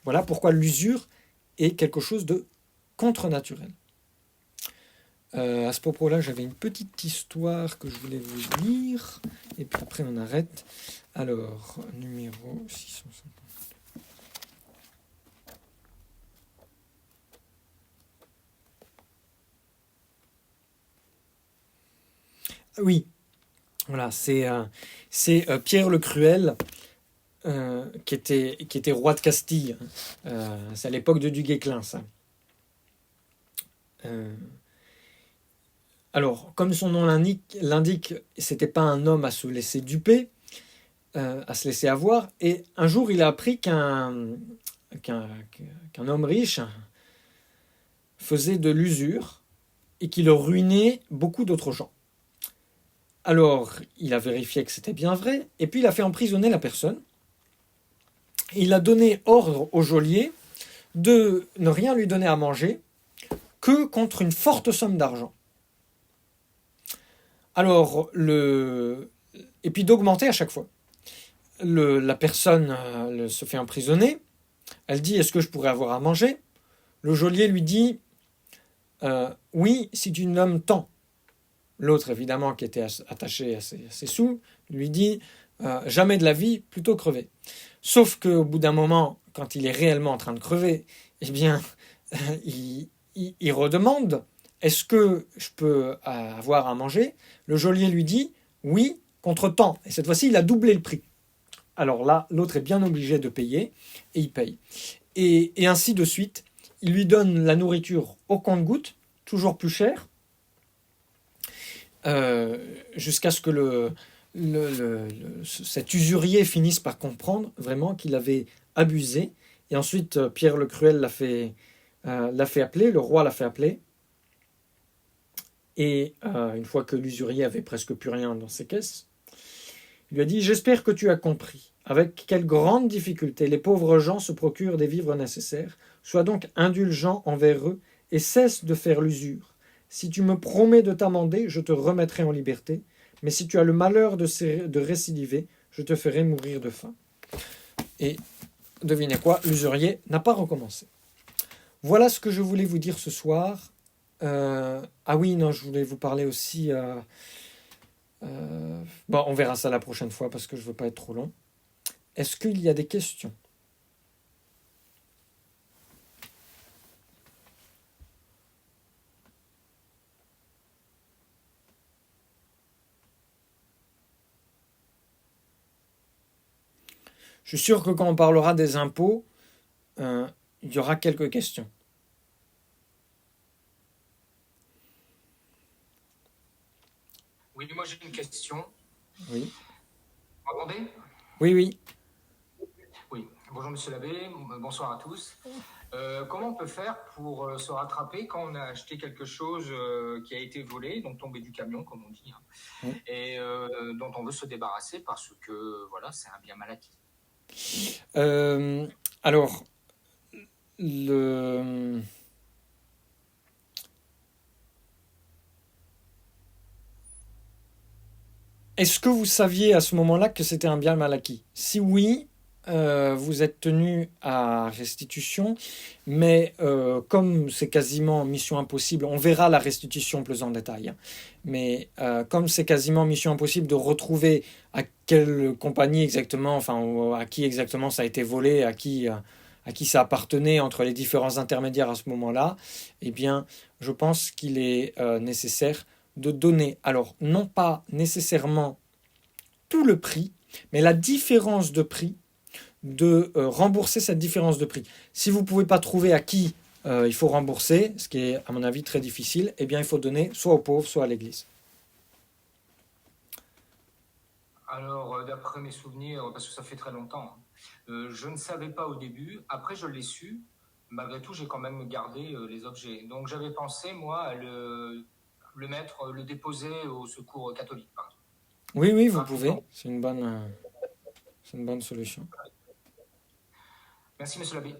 Voilà pourquoi l'usure est quelque chose de contre-naturel. À ce propos-là, j'avais une petite histoire que je voulais vous lire, et puis après on arrête. Alors, numéro 650. Oui, voilà, c'est Pierre le Cruel qui était roi de Castille. C'est à l'époque de Du Guesclin, ça. Alors, comme son nom l'indique, c'était pas un homme à se laisser duper, à se laisser avoir. Et un jour, il a appris qu'un homme riche faisait de l'usure et qu'il ruinait beaucoup d'autres gens. Alors, il a vérifié que c'était bien vrai, et puis il a fait emprisonner la personne. Il a donné ordre au geôlier de ne rien lui donner à manger que contre une forte somme d'argent. Alors, et puis d'augmenter à chaque fois. La personne se fait emprisonner. Elle dit, est-ce que je pourrais avoir à manger? Le geôlier lui dit, oui, si tu me donnes tant. L'autre, évidemment, qui était attaché à ses sous, lui dit, jamais de la vie, plutôt crever. Sauf qu'au bout d'un moment, quand il est réellement en train de crever, eh bien, il redemande, est-ce que je peux avoir à manger? Le geôlier lui dit, oui, contre tant. Et cette fois-ci, il a doublé le prix. Alors là, l'autre est bien obligé de payer, et il paye. Et ainsi de suite, il lui donne la nourriture au compte-gouttes, toujours plus cher, jusqu'à ce que cet usurier finisse par comprendre vraiment qu'il avait abusé. Et ensuite, Pierre le Cruel l'a fait appeler, le roi l'a fait appeler. Et une fois que l'usurier avait presque plus rien dans ses caisses, il lui a dit « J'espère que tu as compris avec quelle grande difficulté les pauvres gens se procurent des vivres nécessaires. Sois donc indulgent envers eux et cesse de faire l'usure. Si tu me promets de t'amender, je te remettrai en liberté. Mais si tu as le malheur de récidiver, je te ferai mourir de faim. » Et devinez quoi, l'usurier n'a pas recommencé. Voilà ce que je voulais vous dire ce soir. Ah oui, non, je voulais vous parler aussi... bon, on verra ça la prochaine fois parce que je ne veux pas être trop long. Est-ce qu'il y a des questions ? Je suis sûr que quand on parlera des impôts, il y aura quelques questions. Oui, moi j'ai une question. Oui. Vous m'entendez ? Oui, oui. Oui. Bonjour Monsieur l'abbé, bonsoir à tous. Comment on peut faire pour se rattraper quand on a acheté quelque chose qui a été volé, donc tombé du camion, comme on dit, hein, Oui. et dont on veut se débarrasser parce que voilà, c'est un bien mal acquis. Alors, est-ce que vous saviez à ce moment-là que c'était un bien mal acquis ? Si oui, vous êtes tenu à restitution, mais comme c'est quasiment mission impossible, on verra la restitution plus en détail, hein, mais comme c'est quasiment mission impossible de retrouver à quelle compagnie exactement, enfin à qui exactement ça a été volé, à qui ça appartenait entre les différents intermédiaires à ce moment-là, eh bien, je pense qu'il est nécessaire de donner, alors non pas nécessairement tout le prix, mais la différence de prix, de rembourser cette différence de prix. Si vous ne pouvez pas trouver à qui il faut rembourser, ce qui est à mon avis très difficile, eh bien il faut donner soit aux pauvres, soit à l'Église. Alors, d'après mes souvenirs, parce que ça fait très longtemps, je ne savais pas au début. Après, je l'ai su. Malgré tout, j'ai quand même gardé les objets. Donc, j'avais pensé, moi, à le mettre, le déposer au secours catholique, par exemple. Oui, oui, vous pouvez. C'est une bonne solution. Merci, Monsieur l'abbé.